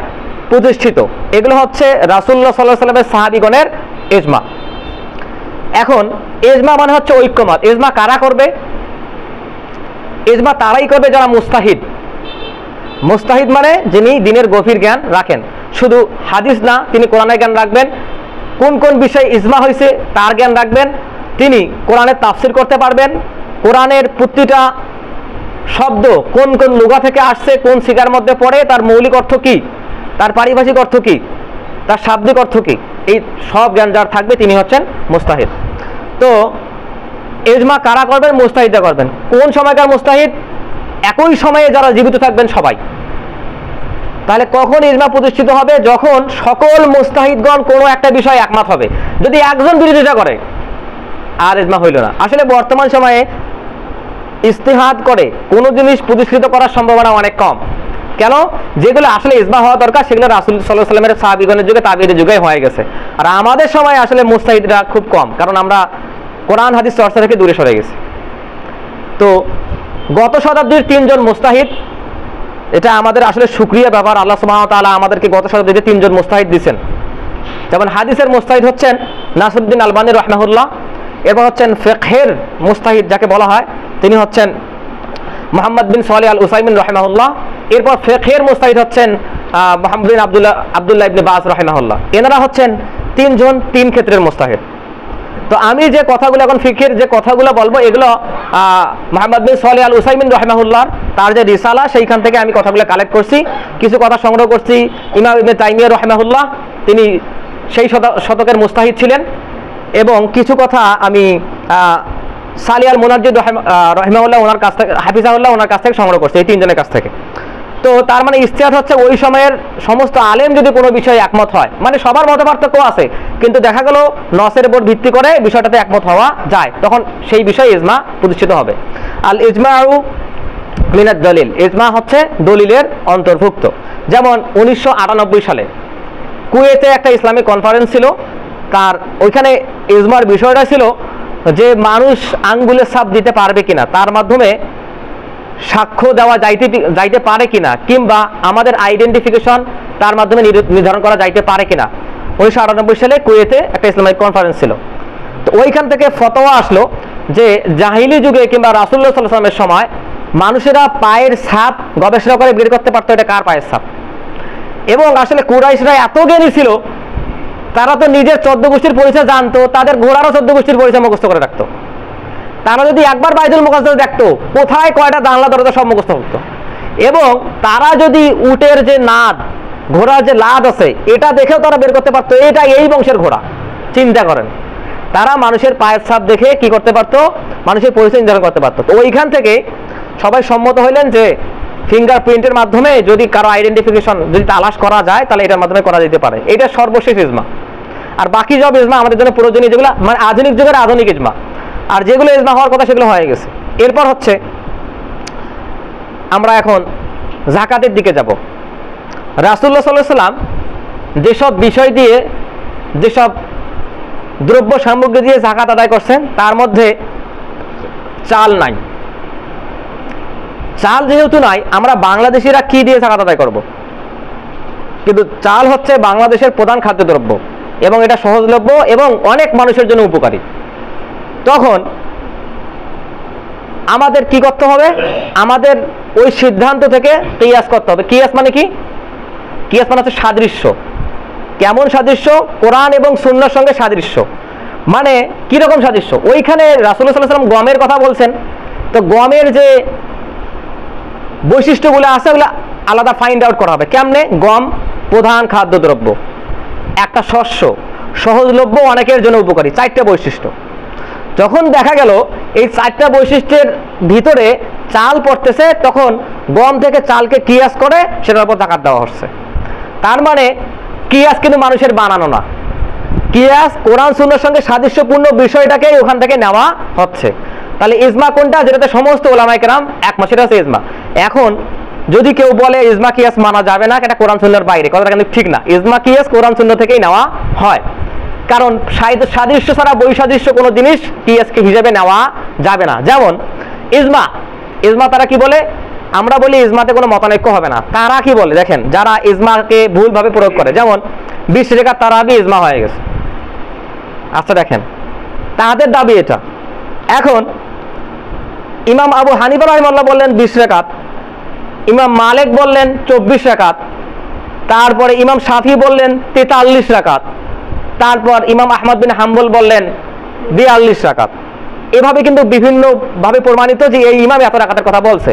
প্রতিষ্ঠিত। এগুলো হচ্ছে রাসূলুল্লাহ সাল্লাল্লাহু আলাইহি ওয়াসাল্লামের সাহাবীগণের ইজমা। এখন ইজমা মানে হচ্ছে ঐক্যমত। ইজমা কারা করবে? ইজমা তারাই করবে যারা মুস্তাহিদ। মুস্তাহিদ মানে যিনি দিনের গভীর জ্ঞান রাখেন, শুধু হাদিস না, তিনি কোরআনের জ্ঞান রাখবেন, কোন কোন বিষয়ে ইজমা হয়েছে তার জ্ঞান রাখবেন, তিনি কোরআনের তাফসির করতে পারবেন, কোরআনের প্রতিটা শব্দ কোন কোন লুগা থেকে আসছে, কোন সিগার মধ্যে পড়ে, তার মৌলিক অর্থ কি, তার পারিভাষিক অর্থ কি, তার শাব্দিক অর্থ কি, এই সব জ্ঞান যার থাকবে তিনি হচ্ছেন মুস্তাহিদ। তো ইজমা কারা করবেন? মুস্তাহিদরা করবেন। কোন সময়কার মুস্তাহিদ? একই সময়ে যারা জীবিত থাকবেন সবাই। তাহলে কখন ইজমা প্রতিষ্ঠিত হবে? যখন সকল মুস্তাহিদগণ কোনো একটা বিষয়ে একমত হবে। যদি একজন বিরোধিতা করে আর ইজমা হইল না। আসলে বর্তমান সময়ে ইজতিহাদ করে কোনো জিনিস প্রতিষ্ঠিত করার সম্ভাবনা অনেক কম। কেন? যেগুলো আসলে ইজমা হওয়া দরকার সেগুলো রাসূল সাল্লাল্লাহু আলাইহি ওয়াসাল্লামের সাহাবীগণের যুগে, তাবিঈদের যুগে হয়ে গেছে। আর আমাদের সময় আসলে মুস্তাহিদরা খুব কম, কারণ আমরা কোরআন হাদিস চর্চা থেকে দূরে সরে গেছি। তো গত শতাব্দীর 3 জন মুস্তাহিদ, এটা আমাদের আসলে শুকরিয়া ব্যাপার। আল্লাহ সুবহানাহু ওয়া তাআলা আমাদেরকে গত শতাব্দীতে 3 জন মুস্তাহিদ দিয়েছেন। যেমন হাদিসের মুস্তাহিদ হচ্ছেন নাসিরউদ্দিন আলবানী রাহিমাহুল্লাহ, এরপর হচ্ছেন ফিকহের মুস্তাহিদ যাকে বলা হয় তিনি হচ্ছেন মুহাম্মদ বিন সালেহ আল উসাইমিন রাহিমাহুল্লাহ, এরপর ফিকহের মুস্তাহিদ হচ্ছেন মুহাম্মদ বিন আব্দুল্লাহ ইবনে বাজ রাহিমাহুল্লাহ। এনারা হচ্ছেন 3 জন 3 ক্ষেত্রের মুস্তাহিদ। তো আমি যে কথাগুলো এখন ফিকহের যে কথাগুলো বলবো এগুলো মুহাম্মদ বিন সালেহ আল উসাইমিন রাহিমাহুল্লাহ তার যে রিসালা সেইখান থেকে আমি কথাগুলো কালেক্ট করছি, কিছু কথা সংগ্রহ করছি। ইমাম ইবনে তাইমিয়া রাহিমাহুল্লাহ তিনি সেই শতকের মুস্তাহিদ ছিলেন, এবং কিছু কথা আমি সালি আল মুনাজ্জিদ রাহিমাহুল্লাহ ওনার কাছ থেকে, হাফিজাহুল্লাহ ওনার কাছ থেকে সংগ্রহ করছে, এই 3 জনের কাছ থেকে। তো তার মানে ইজতিহাদ হচ্ছে ওই সময়ের সমস্ত আলেম যদি কোনো বিষয়ে একমত হয়, মানে সবার মত পার্থক্য আছে কিন্তু দেখা গেল নসের উপর ভিত্তি করে বিষয়টাতে একমত হওয়া যায়, তখন সেই বিষয়ে ইজমা প্রতিষ্ঠিত হবে। আল ইজমাউ মিনাদ দলিল, ইজমা হচ্ছে দলিলের অন্তর্ভুক্ত। যেমন 1998 সালে কুয়েতে একটা ইসলামিক কনফারেন্স ছিল, তার ওইখানে ইজমার বিষয়টা ছিল যে মানুষ আঙ্গুলের ছাপ দিতে পারবে কিনা, তার মাধ্যমে সাক্ষ্য দেওয়া যাইতে পারে কিনা, কিংবা আমাদের আইডেন্টিফিকেশন তার মাধ্যমে নির্ধারণ করা যাইতে পারে কিনা। 1998 সালে কুয়েতে একটা ইসলামিক কনফারেন্স ছিল। তো ওইখান থেকে ফতোয়া আসলো যে জাহিলি যুগে কিংবা রাসূলুল্লাহ সাল্লাল্লাহু আলাইহি ওয়াসাল্লামের সময় মানুষেরা পায়ের ছাপ গবেষণা করে বের করতে পারতো এটা কার পায়ের ছাপ। এবং আসলে কুরাইশরা এত জ্ঞানী ছিল, তারা তো নিজের 14 গোষ্ঠীর পরিচয় জানতো, তাদের ঘোড়ারও 14 গোষ্ঠীর পরিচয় মুখস্থ করে রাখতো। তারা যদি একবার বাইতুল মুকাদ্দাস দেখতো কোথায় কয়টা জানলা দরজা সব মুখস্থ হতো। এবং তারা যদি উটের যে নাদ, ঘোড়ার যে লাদ আছে এটা দেখেও তারা বের করতে পারতো এটা এই বংশের ঘোড়া। চিন্তা করেন, তারা মানুষের পায়ের ছাপ দেখে কি করতে পারতো, মানুষের পরিচয় নির্ধারণ করতে পারতো। তো ওইখান থেকে সবাই সম্মত হইলেন যে ফিঙ্গারপ্রিন্টের মাধ্যমে যদি কারো আইডেন্টিফিকেশন যদি তালাশ করা যায় তাহলে এটার মাধ্যমে করা যেতে পারে। এটা সর্বশেষ ইজমা। আর বাকি সব ইজমা আমাদের জন্য প্রয়োজনীয়, যেগুলো মানে আধুনিক যুগের আধুনিক ইজমা, আর যেগুলো ইজমা হওয়ার কথা সেগুলো হয়ে গেছে। এরপর হচ্ছে আমরা এখন যাকাতের দিকে যাব। রাসূলুল্লাহ সাল্লাল্লাহু আলাইহি ওয়াসাল্লাম যেসব বিষয় দিয়ে, যেসব দ্রব্য সামগ্রী দিয়ে যাকাত আদায় করছেন তার মধ্যে চাল নাই। চাল যেহেতু নাই, আমরা বাংলাদেশিরা কি দিয়ে যাকাত আদায় করব? কিন্তু চাল হচ্ছে বাংলাদেশের প্রধান খাদ্যদ্রব্য এবং এটা সহজলভ্য এবং অনেক মানুষের জন্য উপকারী। তখন আমাদের কি করতে হবে? আমাদের ওই সিদ্ধান্ত থেকে কিয়াস করতে হবে। কিয়াস মানে কি? কিয়াস মানে হচ্ছে সাদৃশ্য। কেমন সাদৃশ্য? কোরআন এবং সুন্নাহর সঙ্গে সাদৃশ্য। মানে কিরকম সাদৃশ্য? ওইখানে রাসূলুল্লাহ সাল্লাল্লাহু আলাইহি ওয়াসাল্লাম গমের কথা বলছেন, তো গমের যে বৈশিষ্ট্যগুলো আছে ওগুলো আলাদা ফাইন্ড আউট করা হবে। কেমনে? গম প্রধান খাদ্যদ্রব্য, একটা শস্য, সহজলভ্য, অনেকের জন্য উপকারী, 4টা বৈশিষ্ট্য। যখন দেখা গেল এই 4টা বৈশিষ্ট্যের ভিতরে চাল পড়তেছে, তখন গম থেকে চালকে কিয়াস করে সেটার উপর যাকাত দেওয়া হচ্ছে। তার মানে কিয়াস কিন্তু মানুষের বানানো না, কিয়াস কোরআন সুন্নাহর সঙ্গে সাদৃশ্যপূর্ণ বিষয়টাকে ওখান থেকে নেওয়া হচ্ছে। তাহলে ইজমা কোনটা? যেটাতে সমস্ত ওলামায়ে কেরাম একমত, সেটা হচ্ছে ইজমা। এখন যদি কেউ বলে ইজমা কিয়াস মানা যাবে না, এটা কোরআন সুন্নাহর বাইরে, কথাটা কিন্তু ঠিক না। ইজমা কিয়াস কোরআন সুন্নাহ থেকেই নেওয়া হয়, কারণ সাদৃশ্য ছাড়া বৈসাদৃশ্য কোনো জিনিস কিয়াসকে হিসেবে নেওয়া যাবে না। যেমন ইজমা তারা কি বলে, আমরা বলি ইজমাতে কোনো মতানৈক্য হবে না, তারা কি বলে দেখেন, যারা ইজমাকে ভুলভাবে প্রয়োগ করে, যেমন 20 রাকাত তারাবি ইজমা হয়ে গেছে। আচ্ছা দেখেন, তাদের দাবি এটা। এখন ইমাম আবু হানিফা রাহিমাহুল্লাহ বললেন 20 রাকাত, ইমাম মালিক বললেন 24 রাকাত, তারপরে ইমাম শাফি বললেন 43 রাকাত, তারপর ইমাম আহমদ বিন হাম্বল বললেন 42 রাকাত। এভাবে কিন্তু বিভিন্ন ভাবে প্রমাণিত যে এই ইমাম এত রাকাতের কথা বলছে।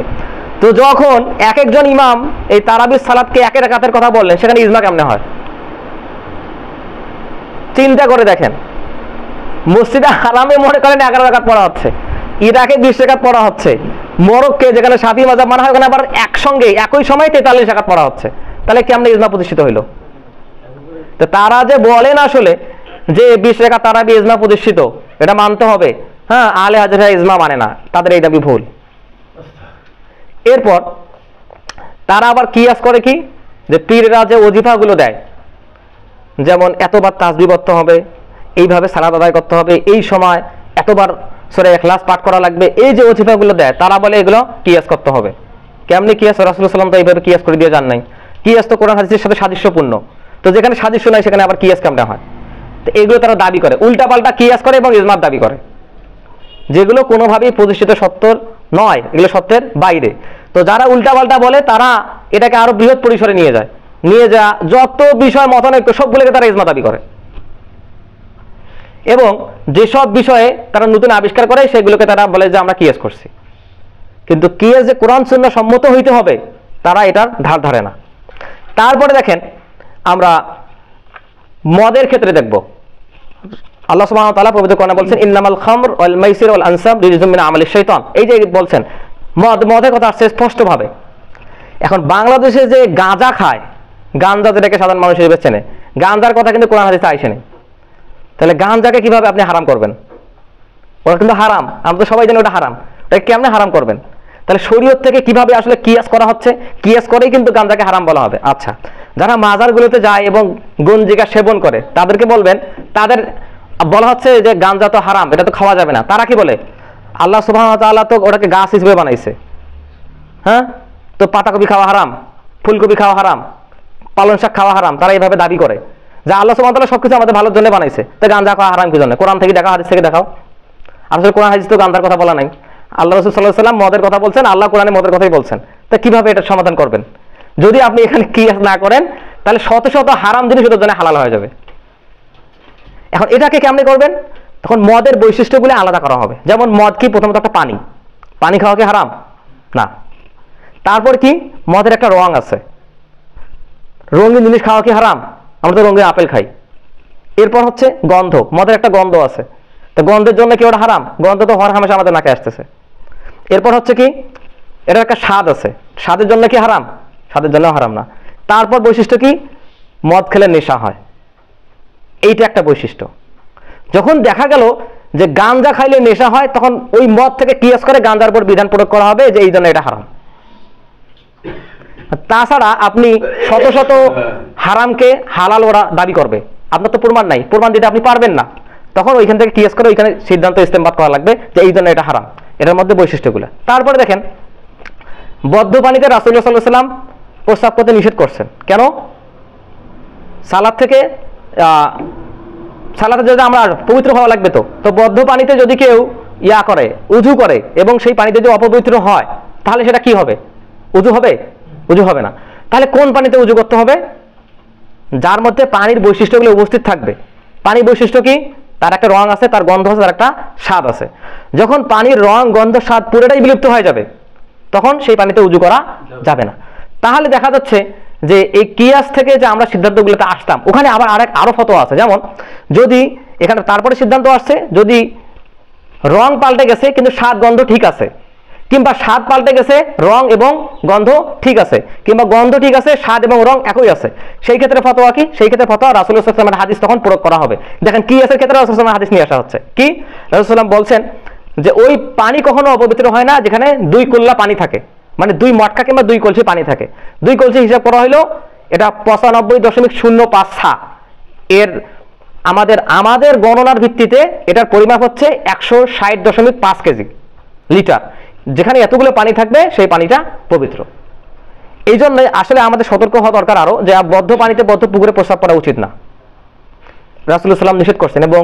তো যখন এক একজন ইমাম এই তারাবির সালাতকে এক রাকাতের কথা বললেন, সেখানে ইজমা কেমনে হয়? চিন্তা করে দেখেন, মসজিদে হারামে মনে করেন 11 রাকাত পড়া হচ্ছে, ইরাকে 20 রাকাত পড়া হচ্ছে, মরক্কে যেখানে শাফি মাযহাব মানা হয় ওখানে আবার একসঙ্গে একই সময় 43 রাকাত পড়া হচ্ছে, তাহলে কেমনে ইজমা প্রতিষ্ঠিত হইল? তো তারা যে বলেন আসলে যে 20 রাকাত তারাবি ইজমা প্রতিষ্ঠিত, এটা মানতে হবে, হ্যাঁ, আলে হাজরা ইজমা মানে না, তাদের এই দাবি ভুল। এরপর তারা আবার কিয়াস করে কি, যে পীররা যে ওজিফাগুলো দেয়, যেমন এতবার তাসবিহ পড়তে হবে, এইভাবে সালাত আদায় করতে হবে, এই সময় এতবার সূরা ইখলাস পাঠ করা লাগবে, এই যে ওজিফাগুলো দেয়, তারা বলে এগুলো কিয়াস করতে হবে। কেমনি কিয়াস? রাসূলুল্লাহ সাল্লাল্লাহু আলাইহি ওয়াসাল্লাম তো এইভাবে কিয়াস করে দিয়ে যান নাই। কিয়াস তো কোরআন হাদিসের সাথে সাদৃশ্যপূর্ণ, তো যেখানে সাদৃশ্য নাই সেখানে আবার কিয়াস কেমনে হয়? তো এগুলো তারা দাবি করে, উল্টাপাল্টা কিয়াস করে এবং ইজমার দাবি করে, যেগুলো কোনোভাবেই প্রতিষ্ঠিত সত্যর নয়, এগুলো সত্যের বাইরে। তো যারা উল্টাপাল্টা বলে তারা এটাকে আরো বৃহৎ পরিসরে নিয়ে যায়, যত বিষয় মতানৈক্য সবগুলোকে তারা ইজমা দাবি করে, এবং যেসব বিষয়ে তারা নতুন আবিষ্কার করে সেগুলোকে তারা বলে যে আমরা কিয়াস করছি। কিন্তু কিয়াস যে কোরআন সুন্নাহ সম্মত হইতে হবে, তারা এটার ধার ধারে না। তারপরে দেখেন, আমরা মদের ক্ষেত্রে দেখব, আল্লাহ সুবহানাহু ওয়া তাআলা পবিত্র কোরআনে বলছেন ইন্নামাল খামর ওয়াল মাইসির ওয়াল আনসাব রিজসুম মিন আমালিশ শাইতান। এই যে বলছেন মদের কথা আসছে স্পষ্ট ভাবে। এখন বাংলাদেশে যে গাঁজা খায়, গাঁজা যেটাকে সাধারণ মানুষ হিসেবে চেনে, গাঁজার কথা কিন্তু কোরআন হাদিসে আইসে নেই। তাহলে গাঁজাকে কিভাবে আপনি হারাম করবেন? ওটা কিন্তু হারাম, আমরা তো সবাই জানি ওটা হারাম, ওটাকে কেমনে হারাম করবেন? তাহলে শরীয়ত থেকে কিভাবে আসলে কিয়াস করা হচ্ছে? কিয়াস করেই কিন্তু গাঁজাকে হারাম বলা হবে। আচ্ছা, যারা মাজারগুলোতে যায় এবং গঞ্জিকা সেবন করে তাদেরকে বলবেন, তাদের বলা হচ্ছে যে গাঁজা তো হারাম, এটা তো খাওয়া যাবে না। তারা কি বলে? আল্লাহ সুবহানাহু ওয়া তাআলা তো ওটাকে গাছ হিসেবে বানাইছে, হ্যাঁ, তো পাতাকপি খাওয়া হারাম, ফুলকপি খাওয়া হারাম, পালং শাক খাওয়া হারাম। তারা এইভাবে দাবি করে যে আল্লাহ সুবহানাহু ওয়া তাআলা সবকিছু আমাদের ভালোর জন্য বানাইছে, তো গাঁজা খাওয়া হারাম কি জন্য? কোরআন থেকে দেখাও, হাদিস থেকে দেখাও। আসলে কোরআন হাদিস তো গাঁজার কথা বলা নাই, আল্লাহ রাসূল সাল্লাল্লাহু আলাইহি ওয়াসাল্লাম মদের কথা বলছেন, আল্লাহ কোরআনে মদের কথাই বলছেন। তা কিভাবে এটা সমাধান করবেন? যদি আপনি এখানে কিয়াস না করেন, তাহলে শত শত হারাম জিনিস ওদের জন্য হালাল হয়ে যাবে। এখন এটাকে কেমনে করবেন? তখন মদের বৈশিষ্ট্যগুলো আলাদা করা হবে। যেমন মদ কি? প্রথমত একটা পানি, পানি খাওয়া কি হারাম? না। তারপর কি? মদের একটা রং আছে, রঙিন জিনিস খাওয়া কি হারাম? আমরা তো রঙিন আপেল খাই। এরপর হচ্ছে গন্ধ, মদের একটা গন্ধ আছে, তো গন্ধের জন্য কি ওটা হারাম? গন্ধ তো হর হামেশা আমাদের নাকে আসতেছে। এরপর হচ্ছে কি? এটার একটা স্বাদ আছে, স্বাদের জন্য কি হারাম? স্বাদের জন্য হারাম না। তারপর বৈশিষ্ট্য কি? মদ খেলে নেশা হয়, এইটা একটা বৈশিষ্ট্য। যখন দেখা গেল যে গাঁজা খাইলে নেশা হয়, তখন ওই মদ থেকে কিয়াস করে গাঁজার উপর বিধান প্রয়োগ করা হবে যে এই জন্য এটা হারাম। তাছাড়া আপনি শত শত হারামকে হালাল ওরা দাবি করবে, আপনার তো প্রমাণ নাই, প্রমাণ দিতে আপনি পারবেন না, তখন ওইখান থেকে কিয়াস করে ওইখানে সিদ্ধান্ত ইস্তেমবাদ করা লাগবে যে এই জন্য এটা হারাম। এটার মধ্যে বৈশিষ্ট্যগুলো। তারপরে দেখেন, বদ্ধ পানিতে রাসূলুল্লাহ সাল্লাল্লাহু আলাইহি ওয়াসাল্লাম প্রস্রাব করতে নিষেধ করছেন। কেন? সালাত থেকে সালাতে যদি আমরা পবিত্র হওয়া লাগবে, তো বদ্ধ পানিতে যদি কেউ করে, উযু করে, এবং সেই পানি যদি অপবিত্র হয়, তাহলে সেটা কি হবে? উযু হবে? উযু হবে না। তাহলে কোন পানিতে উযু করতে হবে? যার মধ্যে পানির বৈশিষ্ট্যগুলো উপস্থিত থাকবে। পানির বৈশিষ্ট্য কি? তার একটা রং আছে, তার গন্ধ আছে, তার একটা স্বাদ আছে। যখন পানির রং, গন্ধ, স্বাদ পুরোটাই বিলুপ্ত হয়ে যাবে, তখন সেই পানিতে উযু করা যাবে না। তাহলে দেখা যাচ্ছে যে এই কিয়াস থেকে যে আমরা সিদ্ধান্তগুলোতে আসতাম, ওখানে আবার আরো ফতোয়া আছে। যেমন যদি এখানে তারপরে সিদ্ধান্ত আসছে, যদি রং পাল্টে গেছে কিন্তু স্বাদ গন্ধ ঠিক আছে, কিংবা স্বাদ পাল্টে গেছে রং এবং গন্ধ ঠিক আছে, কিংবা গন্ধ ঠিক আছে, স্বাদ এবং রং একই আছে, সেই ক্ষেত্রে ফতোয়া কি? সেই ক্ষেত্রে ফতোয়া রাসূলুল্লাহ সাল্লাল্লাহু আলাইহি ওয়াসাল্লামের হাদিস তখন প্রয়োগ করা হবে। দেখেন কিয়াসের ক্ষেত্রে রাসূলুল্লাহ সাল্লাল্লাহু আলাইহি ওয়াসাল্লামের হাদিস নিয়ে আসা হচ্ছে। কি? রাসূলুল্লাহ সাল্লাল্লাহু আলাইহি ওয়াসাল্লাম বলছেন যে ওই পানি কখনো অপবিত্র হয় না যেখানে 2 কুল্লা পানি থাকে, মানে 2 মটকা কিংবা 2 কলসি পানি থাকে। 2 কলসি হিসাব করা হলো এটা 95.05 সা। এর আমাদের গণনার ভিত্তিতে এটার পরিমাপ হচ্ছে 160.5 কেজি লিটার। যেখানে এতগুলো পানি থাকবে সেই পানিটা পবিত্র। এই জন্য আসলে আমাদের সতর্ক হওয়া দরকার আরো, যে বদ্ধ পানিতে বদ্ধ পুকুরে প্রস্রাব করা উচিত না, রাসূলুল্লাহ সাল্লাল্লাহু আলাইহি ওয়াসাল্লাম নিষেধ করছেন। এবং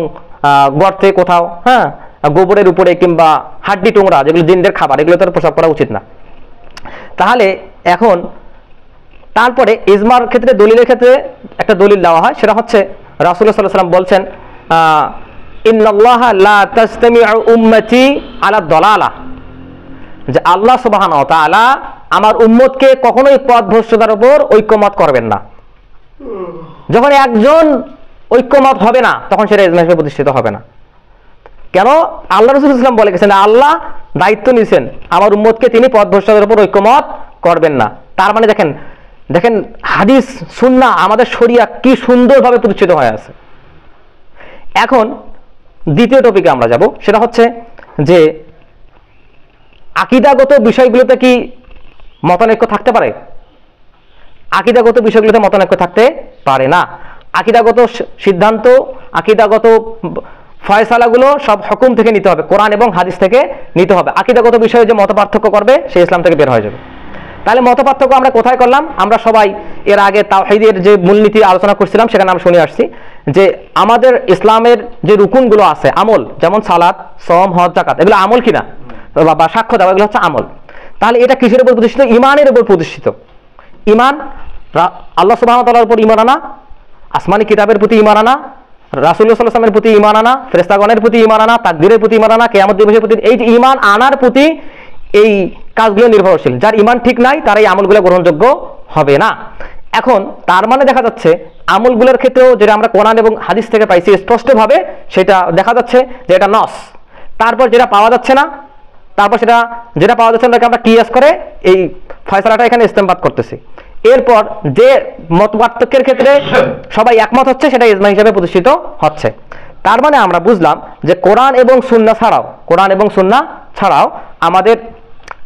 গর্তে কোথাও, হ্যাঁ, গোবরের উপরে কিংবা হাড্ডি টোংরা যেগুলো জিনদের খাবার, এগুলো তো প্রস্রাব করা উচিত না। তাহলে এখন তারপরে ইজমার ক্ষেত্রে, দলিলের ক্ষেত্রে একটা দলিল দেওয়া হয়, সেটা হচ্ছে রাসূলুল্লাহ সাল্লাল্লাহু আলাইহি ওয়াসাল্লাম বলছেন ইন্নাল্লাহা লা তাজতামিউ উম্মতি আলা দালালাহ, যে আল্লাহ সুবহানাহু ওয়া তাআলা আমার উম্মতকে কখনোই পথভ্রষ্টতার উপর ঐক্যমত করবেন না। যখন একজন ঐক্যমত হবে না তখন সেটা ইজমা হিসেবে প্রতিষ্ঠিত হবে না। কেন? আল্লাহ রাসূল সাল্লাল্লাহু আলাইহি ওয়াসাল্লাম বলে গেছেন, আল্লাহ দায়িত্ব নিয়েছেন আমার উম্মতকে তিনি পথভ্রষ্টতার উপর ঐক্যমত করবেন না। তার মানে দেখেন হাদিস সুন্নাহ আমাদের শরিয়া কি সুন্দরভাবে প্রতিষ্ঠিত হয়ে আছে। এখন দ্বিতীয় টপিকে আমরা যাব, সেটা হচ্ছে যে আকীদাগত বিষয়গুলোতে কি মতানৈক্য থাকতে পারে? আকীদাগত বিষয়গুলোতে মতানৈক্য থাকতে পারে না। আকীদাগত সিদ্ধান্ত, আকীদাগত ফয়সালাগুলো সব হুকুম থেকে নিতে হবে, কোরআন এবং হাদিস থেকে নিতে হবে। আকীদাগত বিষয়ে যে মতপার্থক্য করবে সে ইসলাম থেকে বের হয়ে যাবে। তাহলে মতপার্থক্য আমরা কোথায় করলাম? আমরা সবাই এর আগে তাওহীদের যে মূলনীতি আলোচনা করছিলাম সেখানে আমরা শুনে আসছি যে আমাদের ইসলামের যে রুকুনগুলো আছে আমল, যেমন সালাত, সওম, হজ, যাকাত, এগুলো আমল কিনা, বা সাক্ষ্য দেওয়া, এগুলো হচ্ছে আমল। তাহলে এটা কিসের উপর প্রতিষ্ঠিত? ঈমানের উপর প্রতিষ্ঠিত। ঈমান, আল্লাহ সুবহানাহু ওয়া তাআলার উপর ঈমান আনা, আসমানি কিতাবের প্রতি ঈমান আনা, রাসূলুল্লাহ সাল্লাল্লাহু আলাইহি ওয়াসাল্লামের প্রতি ঈমান আনা, ফেরেশতাগণের প্রতি ঈমান আনা, তাকদীরের প্রতি ঈমান আনা, কিয়ামত দিবসের প্রতি, এই যে ঈমান আনার প্রতি এই কাজগুলো নির্ভরশীল। যার ঈমান ঠিক নাই তার এই আমলগুলো গ্রহণযোগ্য হবে না। এখন তার মানে দেখা যাচ্ছে আমলগুলোর ক্ষেত্রেও যেটা আমরা কোরআন এবং হাদিস থেকে পাইছি স্পষ্টভাবে, সেটা দেখা যাচ্ছে যে এটা নস। তারপর যেটা পাওয়া যাচ্ছে না, তারপর যেটা পাওয়া যাচ্ছে না আমরা কিয়াস করে এই ফয়সালাটা এখানে ইস্তেমবাদ করতেছি। এরপর যে মত পার্থক্যের ক্ষেত্রে সবাই একমত হচ্ছে সেটা ইজমা হিসেবে প্রতিষ্ঠিত হচ্ছে। তার মানে আমরা বুঝলাম যে কোরআন এবং সুন্নাহ ছাড়াও আমাদের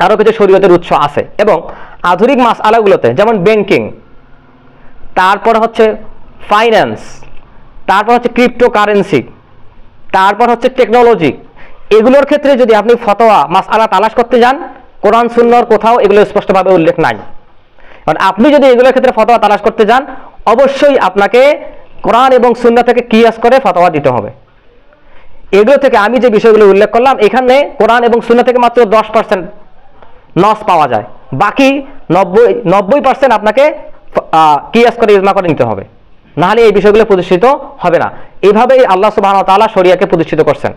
আরো কিছু শরীয়তের উৎস আছে। এবং আধুনিক মাসআলাগুলোতে যেমন ব্যাংকিং, তারপর হচ্ছে ফাইন্যান্স, তারপর হচ্ছে ক্রিপ্টোকারেন্সি, তারপর হচ্ছে টেকনোলজি, এগুলোর ক্ষেত্রে যদি আপনি ফতোয়া মাসআলা তালাশ করতে যান, কোরআন সুন্নাহর কোথাও এগুলো স্পষ্টভাবে উল্লেখ নাই। কারণ আপনি যদি এগুলোর ক্ষেত্রে ফতোয়া তালাশ করতে যান, অবশ্যই আপনাকে কোরআন এবং সুন্নাহ থেকে কিয়াস করে ফতোয়া দিতে হবে। এগুলো থেকে আমি যে বিষয়গুলো উল্লেখ করলাম, এখানে কোরআন এবং সুন্নাহ থেকে মাত্র 10% নস পাওয়া যায়, বাকি 90% আপনাকে কিয়াস করে ইজমা করে নিতে হবে, নাহলে এই বিষয়গুলো প্রতিষ্ঠিত হবে না। এইভাবেই আল্লাহ সুবহানাহু ওয়া তাআলা শরিয়াকে প্রতিষ্ঠিত করছেন।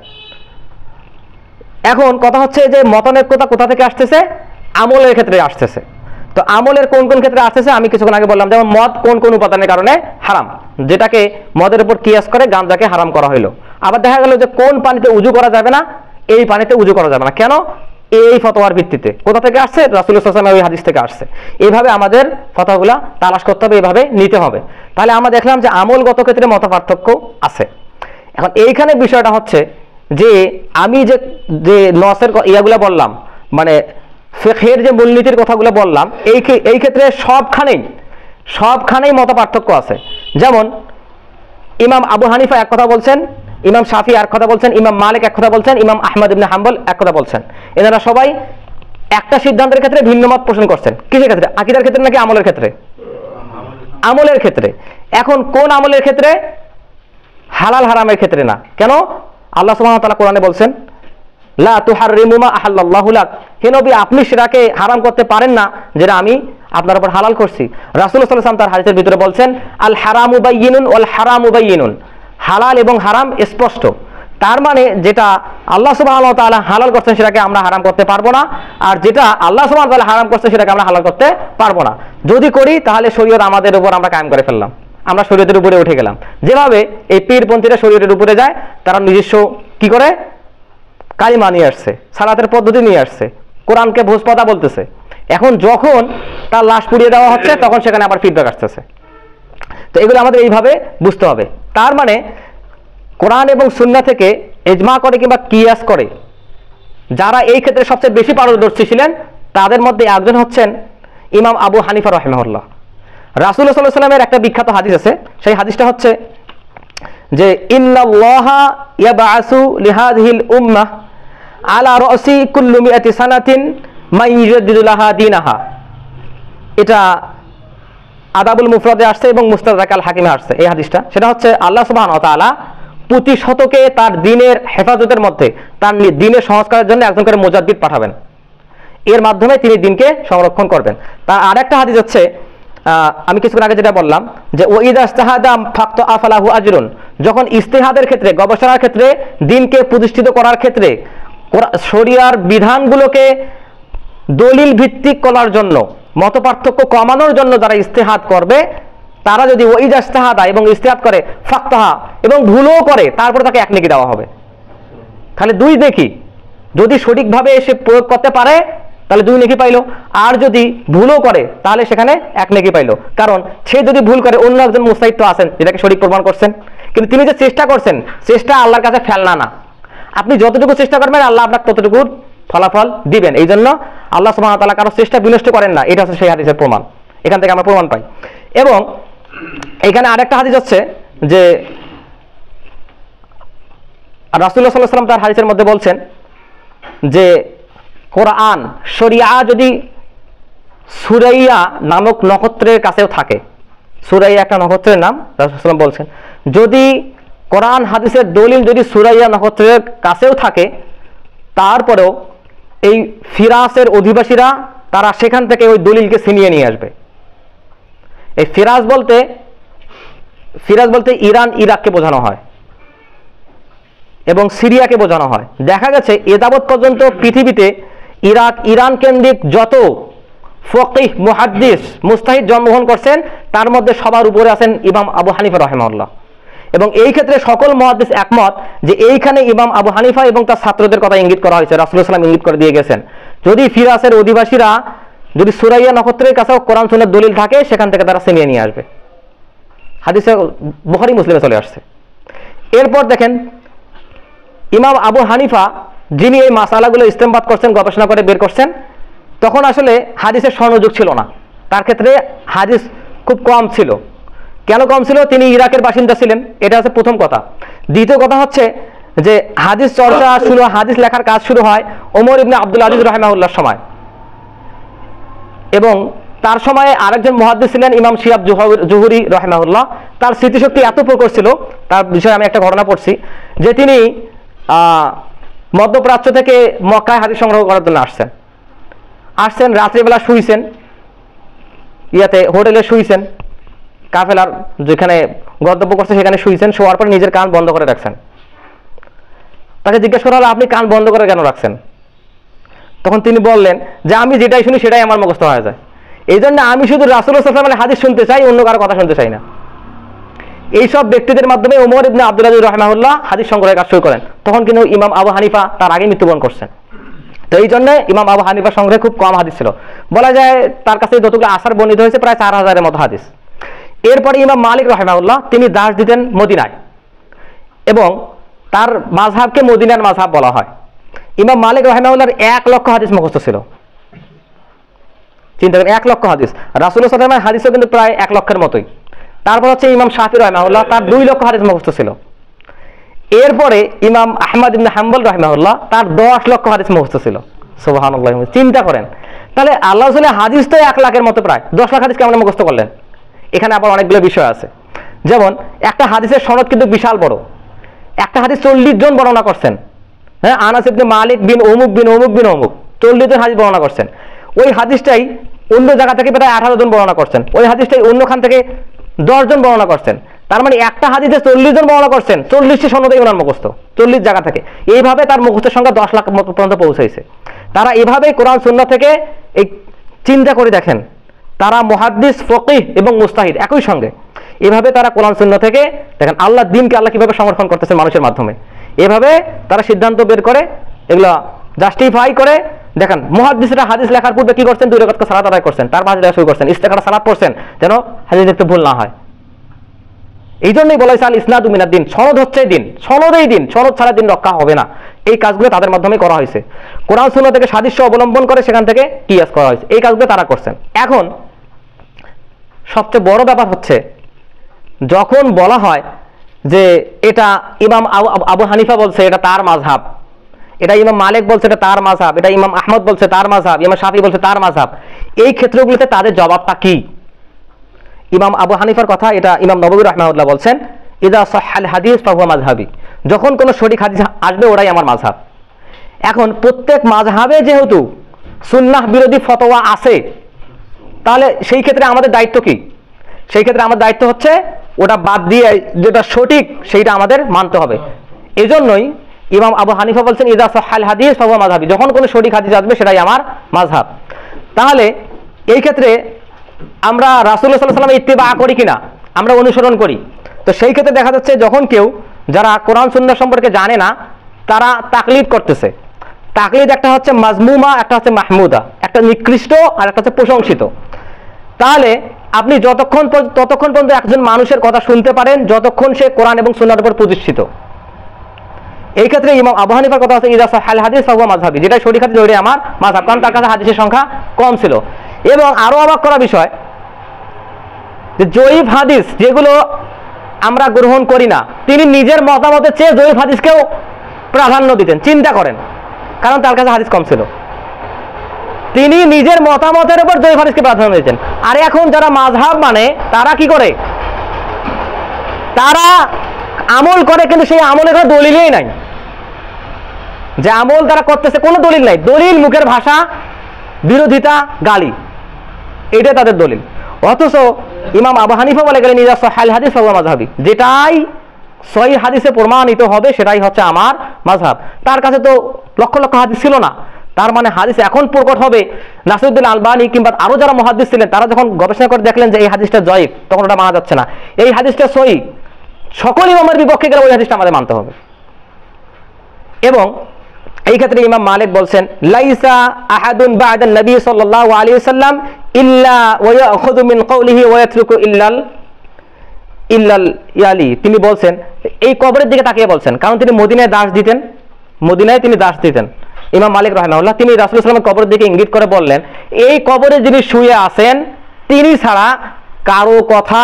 এখন কথা হচ্ছে যে মতানৈক্যতা কোথা থেকে আসতেছে? আমলের ক্ষেত্রে আসতেছে। তো আমলের কোন কোন ক্ষেত্রে আসতেছে আমি কিছুক্ষণ আগে বললাম, যেমন মদ কোন কোন উপাদানের কারণে হারাম, যেটাকে মদের উপর কিয়াস করে গাঁজাকে হারাম করা হইলো। আবার দেখা গেল যে কোন পানিতে উজু করা যাবে না, এই পানিতে উজু করা যাবে না, কেন? এই ফতোয়ার ভিত্তিতে। কোথা থেকে আসছে? রাসূলুল্লাহ সাল্লাল্লাহু আলাইহি ওয়াসাল্লামের ওই হাদিস থেকে আসছে। এইভাবে আমাদের ফতোয়াগুলা তালাশ করতে হবে, এইভাবে নিতে হবে। তাহলে আমরা দেখলাম যে আমলগত ক্ষেত্রে মত পার্থক্য আছে। এখন এইখানে বিষয়টা হচ্ছে যে আমি যে নসের ইয়াগুলা বললাম, মানে ফিকহের যে মূলনীতির কথাগুলো বললাম, এই ক্ষেত্রে সবখানেই মত পার্থক্য আছে। যেমন ইমাম আবু হানিফা এক কথা বলছেন, ইমাম শাফি এক কথা বলছেন, ইমাম মালিক এক কথা বলছেন, ইমাম আহমদ ইবনে হাম্বল এক কথা বলছেন। এনারা সবাই একটা সিদ্ধান্তের ক্ষেত্রে ভিন্ন মত পোষণ করছেন। কিসের ক্ষেত্রে? আকীদার ক্ষেত্রে নাকি আমলের ক্ষেত্রে? আমলের ক্ষেত্রে। এখন কোন আমলের ক্ষেত্রে? হালাল হারামের ক্ষেত্রে না। কেন? আল্লাহ সুবহানাহু ওয়া তাআলা কোরআনে বলছেন, লা তুহাররিমু মা আহাল্লাল্লাহু লাক, হে নবী আপনি সেটাকে হারাম করতে পারেন না যেটা আমি আপনার উপর হালাল করছি। রাসূলুল্লাহ সাল্লাল্লাহু আলাইহি ওয়াসাল্লাম তার হাদিসের ভিতরে বলছেন, আল হারামু বাইয়িনুন ওয়াল হারামু বাইয়িনুন, হালাল এবং হারাম স্পষ্ট। তার মানে যেটা আল্লাহ সুবহানাহু ওয়া তাআলা হালাল করছেন সেটাকে আমরা হারাম করতে পারবো না, আর যেটা আল্লাহ সুবহানাহু ওয়া তাআলা হারাম করছেন সেটাকে আমরা হালাল করতে পারবো না। যদি করি তাহলে শরীয়ত আমাদের উপর আমরা কায়েম করে ফেললাম, আমরা শরীয়তের উপরে উঠে গেলাম। যেভাবে এই পীরপন্থীরা শরীয়তের উপরে যায়, তারা নিজস্ব কি করে কালিমা নিয়ে আসছে, সালাতের পদ্ধতি নিয়ে আসছে, কোরআনকে ভোজপাতা বলতেছে। এখন যখন তার লাশ পুড়িয়ে দেওয়া হচ্ছে তখন সেখানে আবার ফিডব্যাক আসতেছে। তো এগুলো আমাদের এইভাবে বুঝতে হবে। তার মানে কোরআন এবং সুন্নাহ থেকে ইজমা করে কিংবা কিয়াস করে যারা এই ক্ষেত্রে সবচেয়ে বেশি পারদর্শী ছিলেন তাদের মধ্যে একজন হচ্ছেন ইমাম আবু হানিফা রাহিমাহুল্লাহ। রাসূলুল্লাহ সাল্লাল্লাহু আলাইহি ওয়াসাল্লামের একটা বিখ্যাত হাদিস আছে, সেই হাদিসটা হচ্ছে যে ইন্নাল্লাহা ইয়াবআসু লিহাযিহিল উম্মাহ আলা রাসি কুল্লি মিআতি সানাতিন মান ইউজাদ্দিদু লাহা দীনাহা। এটা আদাবুল মুফরাদে আসছে এবং মুস্তাদরাক আল হাকিমে আসছে এই হাদিসটা। সেটা হচ্ছে আল্লাহ সুবহানাহু ওয়া তাআলা প্রতি শতকে তার দ্বীনের হেফাজতের মধ্যে, তার দ্বীনের সংস্কারের জন্য একজন করে মুজাদ্দিদ পাঠাবেন, এর মাধ্যমে তিনি দ্বীনকে সংরক্ষণ করবেন। তার আরেকটা হাদিস হচ্ছে, আমি কিছুক্ষণ আগে যেটা বললাম যে ওয়াইদা ইজতাহাদা ফাকতু আফালাহু আজরুন, যখন ইজতিহাদের ক্ষেত্রে, গবেষণার ক্ষেত্রে, দ্বীনকে প্রতিষ্ঠিত করার ক্ষেত্রে শরিয়ার বিধানগুলোকে দলিল ভিত্তিক করার জন্য, মতপার্থক্য কমানোর জন্য যারা ইজতিহাদ করবে, তারা যদি ওয়াইদা ইজতাহাদা এবং ইজতিহাদ করে ফাকতাহা এবং ভুলও করে, তারপরে তাকে এক নেকি দেওয়া হবে। তাহলে দুই দেখি, যদি সঠিকভাবে এসে প্রয়োগ করতে পারে তাহলে 2 নেকি পাইলো, আর যদি ভুলও করে তাহলে সেখানে 1 নেকি পাইলো। কারণ সে যদি ভুল করে, অন্য একজন মুস্তাহিদ তো আছেন যেটাকে সঠিক প্রমাণ করছেন, কিন্তু তিনি যে চেষ্টা করছেন, চেষ্টা আল্লাহর কাছে ফেলনা না। আপনি যতটুকু চেষ্টা করবেন আল্লাহ আপনার ততটুকু ফলাফল দিবেন। এই জন্য আল্লাহ সুবহানাহু ওয়া তাআলা কারো চেষ্টা বিনষ্ট করেন না, এটা হচ্ছে সেই হাদিসের প্রমাণ। এখান থেকে আমরা প্রমাণ পাই। এবং এখানে আরেকটা হাদিস হচ্ছে যে রাসূলুল্লাহ সাল্লাল্লাহু আলাইহি ওয়াসাল্লাম তার হাদিসের মধ্যে বলছেন যে কোরআন, শরিয়া যদি সুরাইয়া নামক নক্ষত্রের কাছেও থাকে, সুরাইয়া একটা নক্ষত্রের নাম, রাসূলুল্লাহ সাল্লাল্লাহু আলাইহি ওয়াসাল্লাম বলছেন যদি কোরআন হাদিসের দলিল যদি সুরাইয়া নক্ষত্রের কাছেও থাকে, তারপরেও এই ফিরাসের অধিবাসীরা তারা সেখান থেকে ওই দলিলকে ছিনিয়ে নিয়ে আসবে। এই ফিরাস বলতে ইরান ইরাককে বোঝানো হয় এবং সিরিয়াকে বোঝানো হয়। দেখা গেছে এ যাবৎ পর্যন্ত পৃথিবীতে ইরান কেন্দ্রিক যত ফকিহ, মুহাদ্দিস, মুস্তাহিদ জন্মগ্রহণ করছেন, তার মধ্যে সবার উপরে আছেন ইমাম আবু হানিফা রাহিমাহুল্লাহ। এবং এই ক্ষেত্রে সকল মুহাদ্দিস একমত যে এইখানে ইমাম আবু হানিফা এবং তার ছাত্রদের কথা ইঙ্গিত করা হয়েছে। রাসূলুল্লাহ সাল্লাল্লাহু আলাইহি ওয়াসাল্লাম ইঙ্গিত করে দিয়ে গেছেন যদি ফিরাসের অধিবাসীরা যদি সুরাইয়া নক্ষত্রের কাছেও কোরআন সুন্নাহর দলিল থাকে, সেখান থেকে তারা ছিনিয়ে নিয়ে আসবে। হাদিসে বুখারী মুসলিমে চলে আসছে। এরপর দেখেন ইমাম আবু হানিফা যিনি এই মাসালাগুলো ইস্তেমবাদ করছেন, গবেষণা করে বের করছেন, তখন আসলে হাদিসের স্বর্ণযুগ ছিল না। তার ক্ষেত্রে হাদিস খুব কম ছিল। কেন কম ছিল? তিনি ইরাকের বাসিন্দা ছিলেন, এটা হচ্ছে প্রথম কথা। দ্বিতীয় কথা হচ্ছে যে হাদিস চর্চা শুরু, হাদিস লেখার কাজ শুরু হয় ওমর ইবনে আব্দুল আজিজ রাহিমাহুল্লাহর সময়, এবং তার সময়ে আরেকজন মুহাদ্দিস ছিলেন ইমাম শিহাব জুহরি রাহিমাহুল্লাহ। তার স্মৃতিশক্তি এত প্রখর ছিল, তার বিষয়ে আমি একটা ঘটনা পড়ছি, যে তিনি মধ্যপ্রাচ্য থেকে মক্কায় হাদিস সংগ্রহ করার জন্য আসছেন রাত্রিবেলা শুইছেন, হোটেলে শুইছেন, কাফেলার যেখানে গন্তব্য করছে সেখানে শুইছেন। শোয়ার পর নিজের কান বন্ধ করে রাখছেন। তাকে জিজ্ঞেস করা হলো আপনি কান বন্ধ করে কেন রাখছেন? তখন তিনি বললেন যে আমি যেটাই শুনি সেটাই আমার মুখস্থ হয়ে যায়, এই জন্য আমি শুধু রাসূলুল্লাহ সাল্লাল্লাহু আলাইহি ওয়াসাল্লামের হাদিস শুনতে চাই, অন্য কারো কথা শুনতে চাই না। এইসব ব্যক্তিদের মাধ্যমে ওমর ইবনে আব্দুল আজিজ রাহিমাহুল্লাহ হাদিস সংগ্রহের কাজ শুরু করেন। তখন কিন্তু ইমাম আবু হানিফা তার আগে মৃত্যুবরণ করছেন। তো এই জন্য ইমাম আবু হানিফা সংগ্রহে খুব কম হাদিস ছিল। বলা যায় তার কাছে যতগুলো আসার বর্ণিত হয়েছে প্রায় 4000-এর মতো হাদিস। এরপরে ইমাম মালিক রাহিমাহুল্লাহ তিনি দাস দিতেন মদিনায়, এবং তার মাযহাবকে মদিনার মাযহাব বলা হয়। ইমাম মালিক রাহিমাহুল্লাহর 1 লক্ষ হাদিস মুখস্থ ছিল। চিন্তা করেন, 1 লক্ষ হাদিস। রাসূলুল্লাহ সাল্লাল্লাহু আলাইহি ওয়াসাল্লামের হাদিসও কিন্তু প্রায় 1 লক্ষের মতোই। তারপর হচ্ছে ইমাম শাফি রাহিমাহুল্লাহ, তার 2 লক্ষ হাদিস মুখস্থ ছিল। এরপরে ইমাম আহমদ ইবনে হাম্বল রাহিমাহুল্লাহ, তার 10 লক্ষ হাদিস মুখস্থ ছিল। সুবহানাল্লাহ, চিন্তা করেন। তাহলে আল্লাহ রাসূলের হাদিস তো 1 লাখের মতো, প্রায় 10 লাখ হাদিস কেমন মুখস্থ করলেন? এখানে আবার অনেকগুলো বিষয় আছে। যেমন একটা হাদিসের সনদ কিন্তু বিশাল বড়। একটা হাদিস 40 জন বর্ণনা করছেন। হ্যাঁ, আনাস ইবনে মালিক বিন অমুক বিন অমুক বিন অমুক 40 জন হাদিস বর্ণনা করছেন। ওই হাদিসটাই অন্য জায়গা থেকে প্রায় 18 জন বর্ণনা করছেন। ওই হাদিসটাই অন্যখান থেকে 10 জন বর্ণনা করছেন। তার মানে একটা হাদিসে 40 জন বর্ণনা করছেন, 40টি সনদই ওনার মুখস্থ, 40 জায়গা থেকে। এইভাবে তার মুখস্থের সংখ্যা 10 লাখ পর্যন্ত পৌঁছাইছে। তারা এভাবেই কোরআন সুন্নাহ থেকে এই চিন্তা করে দেখেন, তারা মুহাদ্দিস, ফকিহ এবং মুস্তাহিদ একই সঙ্গে। এভাবে তারা কোরআন সুন্নাহ থেকে দেখেন আল্লাহর দ্বীনকে আল্লাহ কিভাবে সংরক্ষণ করতেছেন মানুষের মাধ্যমে, এভাবে তারা সিদ্ধান্ত বের করে, এগুলা জাস্টিফাই করে। দেখেন মুহাদ্দিসরা হাদিস লেখার পূর্বে কি করছেন? 2 রাকাত সালাত আদায় করছেন, তারপর হাদিস লেখা শুরু করছেন, ইস্তেখারা সালাত পড়ছেন যেন হাদিস একটু ভুল না হয়। এই জন্যই বলা হয়েছে আল ইসনাদু মিনাদ দিন, সনদ হচ্ছে দিন, সনদেই দিন, সনদ ছাড়া দিন রক্ষা হবে না। এই কাজগুলো তাদের মাধ্যমে করা হয়েছে, কোরআন সুন্নাহ থেকে সাদৃশ্য অবলম্বন করে সেখান থেকে কিয়াস করা হয়েছে, এই কাজগুলো তারা করছেন। এখন সবচেয়ে বড় ব্যাপার হচ্ছে যখন বলা হয় যে এটা ইমাম আবু হানিফা বলছে এটা তার মাযহাব, এটা ইমাম মালিক বলছে এটা তার মাযহাব, এটা ইমাম আহমদ বলছে তার মাযহাব, ইমাম শাফি বলছে তার মাযহাব, এই ক্ষেত্রগুলোতে তাদের জবাবটা কি? ইমাম আবু হানিফার কথা এটা ইমাম নববী রাহমাহুল্লাহ বলছেন, ইদা সাহহাল হাদিস ফাহুয়া মাযহাবি, যখন কোনো সঠিক হাদিস আসবে ওটাই আমার মাযহাব। এখন প্রত্যেক মাযহাবে যেহেতু সুন্নাহ বিরোধী ফতোয়া আছে, তাহলে সেই ক্ষেত্রে আমাদের দায়িত্ব কি? সেই ক্ষেত্রে আমার দায়িত্ব হচ্ছে ওটা বাদ দিয়ে যেটা সঠিক সেইটা আমাদের মানতে হবে। এজন্যই ইমাম আবু হানিফা বলছেন ইদা সাহহাল হাদিস ফাহুয়া মাযহাবি, যখন কোনো সঠিক হাদিস আসবে সেটাই আমার মাযহাব। তাহলে এই ক্ষেত্রে আমরা রাসূলুল্লাহ সাল্লাল্লাহু আলাইহি ওয়াসাল্লামের ইত্তিবা করি কিনা, আমরা অনুসরণ করি। তো সেই ক্ষেত্রে দেখা যাচ্ছে যখন কেউ যারা কোরআন সুন্নাহ সম্পর্কে জানে না তারা তাকলিদ করতেছে। তাকলিদ একটা হচ্ছে মাজমুমা, একটা হচ্ছে মাহমুদা, একটা নিকৃষ্ট আর একটা হচ্ছে প্রশংসিত। তাহলে আপনি ততক্ষণ পর্যন্ত একজন মানুষের কথা শুনতে পারেন যতক্ষণ সে কোরআন এবং সুন্নাহর উপর প্রতিষ্ঠিত। এই ক্ষেত্রে ইমাম আবু হানিফার কথা হচ্ছে ইদা সাহহাল হাদিস ফাহুয়া মাযহাবি, যেটা সঠিক হাদিস ওইটাই আমার মাযহাব, কারণ তার কাছে হাদিসের সংখ্যা কম ছিল। এবং আরো অবাক করা বিষয় যে জয়ীফ হাদিস যেগুলো আমরা গ্রহণ করি না, তিনি নিজের মতামতের চেয়ে জয়ীফ হাদিসকেও প্রাধান্য দিতেন। চিন্তা করেন, কারণ তার কাছে হাদিস কম ছিল, তিনি নিজের মতামতের উপর জয়ীফ হাদিসকে প্রাধান্য দিতেন। আর এখন যারা মাযহাব মানে তারা কি করে? তারা আমল করে, কিন্তু সেই আমলের কোনো দলিলই নাই, যে আমল তারা করতেছে কোনো দলিল নাই, দলিল মুখের ভাষা, বিরোধিতা, গালি, এটাই তাদের দলিল। অথচ ইমাম আবু হানিফা বলে গেলেন ইদা সাহহাল হাদিস ফাহুয়া মাযহাবি, যেটাই সহিহ হাদিসে প্রমাণিত হবে সেটাই হচ্ছে আমার মাযহাব। তার কাছে তো লক্ষ লক্ষ হাদিস ছিল না, তার মানে হাদিস এখন প্রকট হবে। নাসিরউদ্দিন আলবানী কিংবা আরো যারা মুহাদ্দিস ছিলেন তারা যখন গবেষণা করে দেখলেন যে এই হাদিসটা জয়ীফ, তখন ওটা মানা যাচ্ছে না, এই হাদিসটা সহিহ, সকল ইমামের বিপক্ষে গেলে ওই হাদিসটা আমাদের মানতে হবে। এবং এই ক্ষেত্রে ইমাম মালিক বলছেন লাইসা আহাদুন বা'দান নবী সাল্লাল্লাহু আলাইহি ওয়াসাল্লাম ইল্লা ওয়া ইয়াখুযু মিন কওলিহি ওয়া ইয়াতরুকু ইল্লাল ইয়ালি। তিনি বলছেন এই কবরের দিকে তাকিয়ে বলছেন, কারণ তিনি মদিনায় দাস দিতেন, মদিনায় তিনি দাস দিতেন। ইমাম মালিক রাহিমাহুল্লাহ তিনি রাসূলুল্লাহ সাল্লাল্লাহু আলাইহি ওয়াসাল্লামের কবরের দিকে ইঙ্গিত করে বললেন এই কবরে যিনি শুয়ে আছেন তিনি ছাড়া কারো কথা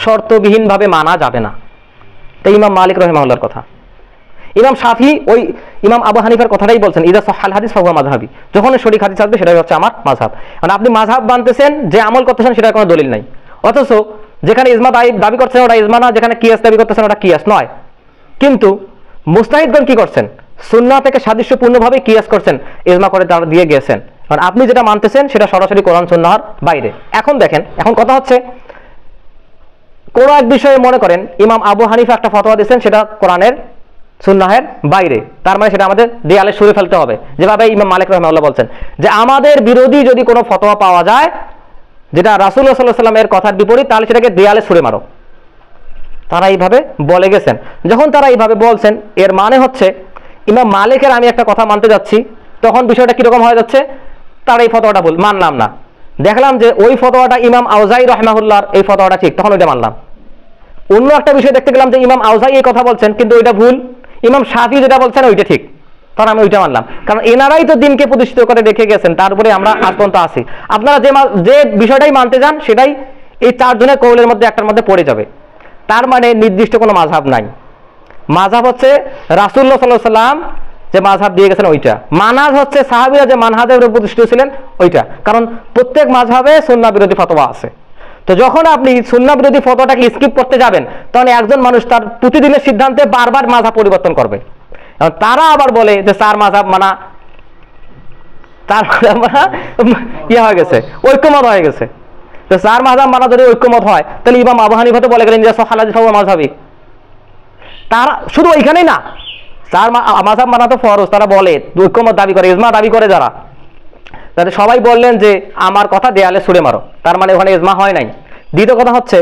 শর্তবিহীনভাবে মানা যাবে না। তাই ইমাম মালিক রাহিমাহুল্লাহর কথা। ইমাম শাফি ওই ইমাম আবু হানিফার কথাটাই বলছেন ইদা সাহহাল হাদিস ফাহুয়া মাযহাবি, যখন সঠিক হাদিস আসবে সেটাই হচ্ছে আমার মাযহাব। মানে আপনি মাযহাব মানতেছেন, যে আমল করতেছেন সেটার কোনো দলিল নাই, অথচ যেখানে ইজমা দাবি করছেন ওটা ইজমা না, যেখানে কিয়াস দাবি করতেছেন ওটা কিয়াস নয়। কিন্তু মুজতাহিদগণ কি করছেন? সুন্নাহ থেকে সাদৃশ্যপূর্ণভাবে কিয়াস করছেন, ইজমা করে তারা দিয়ে গিয়েছেন। কারণ আপনি যেটা মানতেছেন সেটা সরাসরি কোরআন সুন্নাহর বাইরে। এখন দেখেন, এখন কথা হচ্ছে কোন এক বিষয়ে মনে করেন ইমাম আবু হানিফা একটা ফতোয়া দিয়েছেন, সেটা কোরআনের সুন্নাহের বাইরে, তার মানে সেটা আমাদের দেয়ালে ছুঁড়ে ফেলতে হবে। যেভাবে ইমাম মালিক রাহিমাহুল্লাহ বলছেন যে আমাদের বিরোধী যদি কোনো ফতোয়া পাওয়া যায় যেটা রাসূলুল্লাহ সাল্লাল্লাহু আলাইহি ওয়াসাল্লামের কথার বিপরীত, তাহলে সেটাকে দেয়ালে ছুঁড়ে মারো। তারা এইভাবে বলে গেছেন। যখন তারা এইভাবে বলছেন, এর মানে হচ্ছে ইমাম মালিকের আমি একটা কথা মানতে যাচ্ছি, তখন বিষয়টা কিরকম হয়ে যাচ্ছে? তারা এই ফতোয়াটা মানলাম না, দেখলাম যে ওই ফতোয়াটা ইমাম আউজাই রাহিমাহুল্লাহর এই ফতোয়াটা ঠিক, তখন ওইটা মানলাম। অন্য একটা বিষয় দেখতে গেলাম যে ইমাম আউজাই এই কথা বলছেন কিন্তু ওইটা ভুল, ইমাম শাফি যেটা বলছেন ওইটা ঠিক, তখন আমি ওইটা মানলাম। কারণ এনারাই তো দিনকে প্রতিষ্ঠিত করে রেখে গেছেন, তারপরে আমরা আজ পর্যন্ত আসি। আপনারা যে বিষয়টাই মানতে যান সেটাই এই চারজনের কৌলের মধ্যে একটার মধ্যে পড়ে যাবে। তার মানে নির্দিষ্ট কোনো মাযহাব নাই। মাযহাব হচ্ছে রাসূলুল্লাহ সাল্লাল্লাহু আলাইহি ওয়াসাল্লাম যে মাযহাব দিয়ে গেছেন ওইটা, মানহাজ হচ্ছে সাহাবীরা যে মানহাজের উপর প্রতিষ্ঠিত ছিলেন ওইটা। কারণ প্রত্যেক মাযহাবে সুন্নাহ বিরোধী ফতোয়া আছে। তো যখন আপনি সুন্নাহ বিরোধী ফতোয়াটাকে স্কিপ করতে যাবেন, তখন একজন মানুষ তার প্রতিদিনের সিদ্ধান্তে বারবার মাযহাব পরিবর্তন করবে। তারা আবার বলে যে চার মাযহাব মানা, তার ইয়ে হয়ে গেছে, ঐক্যমত হয়ে গেছে। তো চার মাযহাব মানা যদি ঐক্যমত হয়, তাহলে ইমাম আবু হানিফা তো বলে গেলেন যে সাহহাল হাদিস ফাহুয়া মাযহাবি। তারা শুধু ওইখানেই না, চার মাযহাব মানা তো ফরজ, তারা বলে ঐক্যমত দাবি করে, ইজমা দাবি করে যারা, তাহলে সবাই বললেন যে আমার কথা দেয়ালে ছুঁড়ে মারো, তার মানে ওখানে ইজমা হয় নাই। দ্বিতীয় কথা হচ্ছে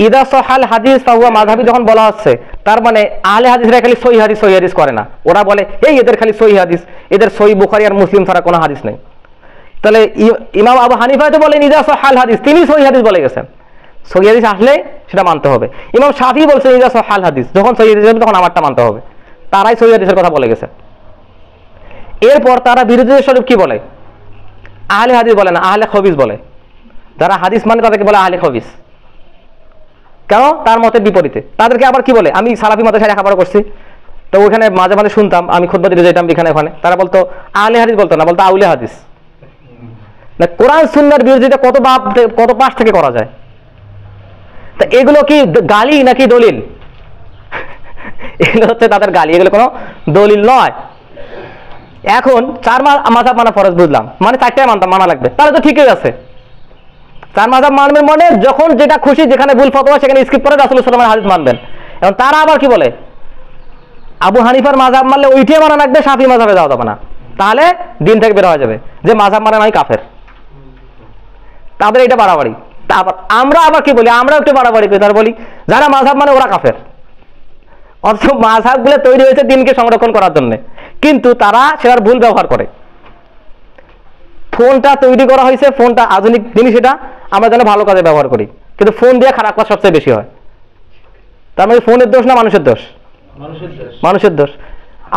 ইদা সাহহাল হাদিস ফাহুয়া মাযহাবি যখন বলা হচ্ছে, তার মানে আহলে হাদিসরা খালি সহিহ হাদিস করে না, ওরা বলে এই এদের খালি সহিহ হাদিস, এদের সহিহ বুখারী আর মুসলিম ছাড়া কোনো হাদিস নেই। তাহলে ইমাম আবু হানিফা তো বলেন ইদা সাহহাল হাদিস, তিনি সহিহ হাদিস বলে গেছেন। সহিহ হাদিস আসলে সেটা মানতে হবে। ইমাম শাফি বলছেন ইজা সহাল হাদিস, যখন সহিহ হাদিস হবে তখন আমারটা মানতে হবে। তারাই সহিহ হাদিসের কথা বলে গেছে। এরপর তারা বিরোধীদের স্বরূপ কি বলে? আহলে হাদিস বলে না, আহলে খবিস বলে। যারা হাদিস মানে তাদেরকে বলে আহলে খবিস। কেন? তার মতের বিপরীতে। তাদেরকে আবার কি বলে? আমি সালাফি মাদ্রাসায় লেখাপড়া করছি, তো ওখানে মাঝে মাঝে শুনতাম, আমি খুতবা দিতে যেতাম এখানে ওখানে, তারা বলতো আহলে হাদিস বলতো না, বলতো আউলে হাদিস। না, কোরআন সুন্নাহর বিরোধিতা কত পাশ থেকে করা যায়। তা এগুলো কি গালি নাকি দলিল? এগুলো হচ্ছে তাদের গালি, এগুলো কোনো দলিল নয়। এখন 4 মাযহাব মানা ফরজ বুঝলাম, মানে 4টাই মানা লাগবে, তাহলে তো ঠিকই আছে। 4 মাযহাব মানবেন মানে যখন যেটা খুশি, যেখানে ভুল ফতোয়া সেখানে স্কিপ করে রাসূলুল্লাহ সাল্লাল্লাহু আলাইহি ওয়াসাল্লামের হাদিস মানবেন। এবং তারা আবার কি বলে? আবু হানিফার মাযহাব মানলে ওইটাই মানা লাগবে, শাফি মাযহাবে যাওয়া যাবে না, তাহলে দিন থেকে বের হয়ে যাবে যে মাযহাব মানে নাই কাফের। তাদের এটা বাড়াবাড়ি। তারপর আমরা আবার কি বলি? আমরা একটু বাড়াবাড়ি করি, তারা বলি যারা মাযহাব মানে ওরা কাফের। অথচ মাযহাবগুলো তৈরি হয়েছে দিনকে সংরক্ষণ করার জন্য, কিন্তু তারা সেটার ভুল ব্যবহার করে। ফোনটা তৈরি করা হয়েছে, ফোনটা আধুনিক জিনিস, এটা আমরা যেন ভালো কাজে ব্যবহার করি, কিন্তু ফোন দিয়ে খারাপ কাজ সবচেয়ে বেশি হয়। তার মানে ফোনের দোষ না মানুষের দোষ? মানুষের দোষ।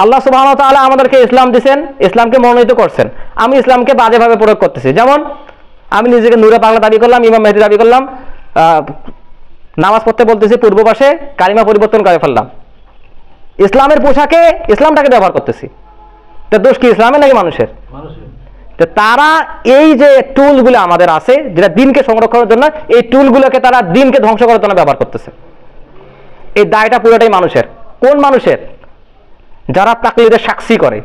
আল্লাহ সুবহানাহু ওয়া তাআলা আমাদেরকে ইসলাম দিয়েছেন, ইসলামকে মনোনীত করছেন, আমি ইসলামকে বাজেভাবে প্রয়োগ করতেছি। যেমন আমি নিজেকে নূরে পাগলা দাবি করলাম, ইমাম মেহেদী দাবি করলাম, নামাজ পড়তে বলতেছি পূর্ব পাশে, কালিমা পরিবর্তন করে ফেললাম, ইসলামের পোশাকে ইসলামটাকে ব্যবহার করতেছি। তা দোষ কি ইসলামের নাকি মানুষের? তো তারা এই যে টুলগুলো আমাদের আছে, যেটা দিনকে সংরক্ষণের জন্য, এই টুলগুলোকে তারা দিনকে ধ্বংস করার জন্য ব্যবহার করতেছে। এই দায়টা পুরোটাই মানুষের। কোন মানুষের? যারা তাকলিদে সাক্ষী করে।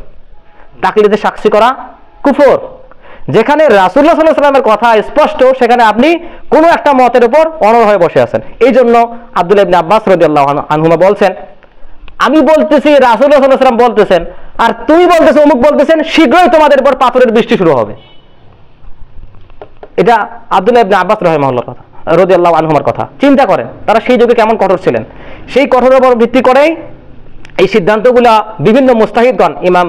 তাকলিদে সাক্ষী করা কুফর। যেখানে রাসূলুল্লাহ সাল্লাল্লাহু আলাইহি ওয়াসাল্লামের কথা স্পষ্ট, সেখানে আপনি কোনো একটা মতের উপর অনড় হয়ে বসে আছেন। এই জন্য আব্দুল্লাহ ইবনে আব্বাস রাদিয়াল্লাহু আনহুমা বলছেন, আমি বলতেছি রাসূলুল্লাহ সাল্লাল্লাহু আলাইহি ওয়াসাল্লাম বলতেছেন, আর তুমি বলতেছো অমুক বলতেছেন, শীঘ্রই তোমাদের উপর পাথরের বৃষ্টি শুরু হবে। এটা আব্দুল্লাহ ইবনে আব্বাস রাহিমাহুল্লাহ কথা, রাদিয়াল্লাহু আনহুমার কথা। চিন্তা করেন তারা সেই যুগে কেমন কঠোর ছিলেন। সেই কঠোরের উপর ভিত্তি করেই এই সিদ্ধান্তগুলো বিভিন্ন মুস্তাহিদগণ, ইমাম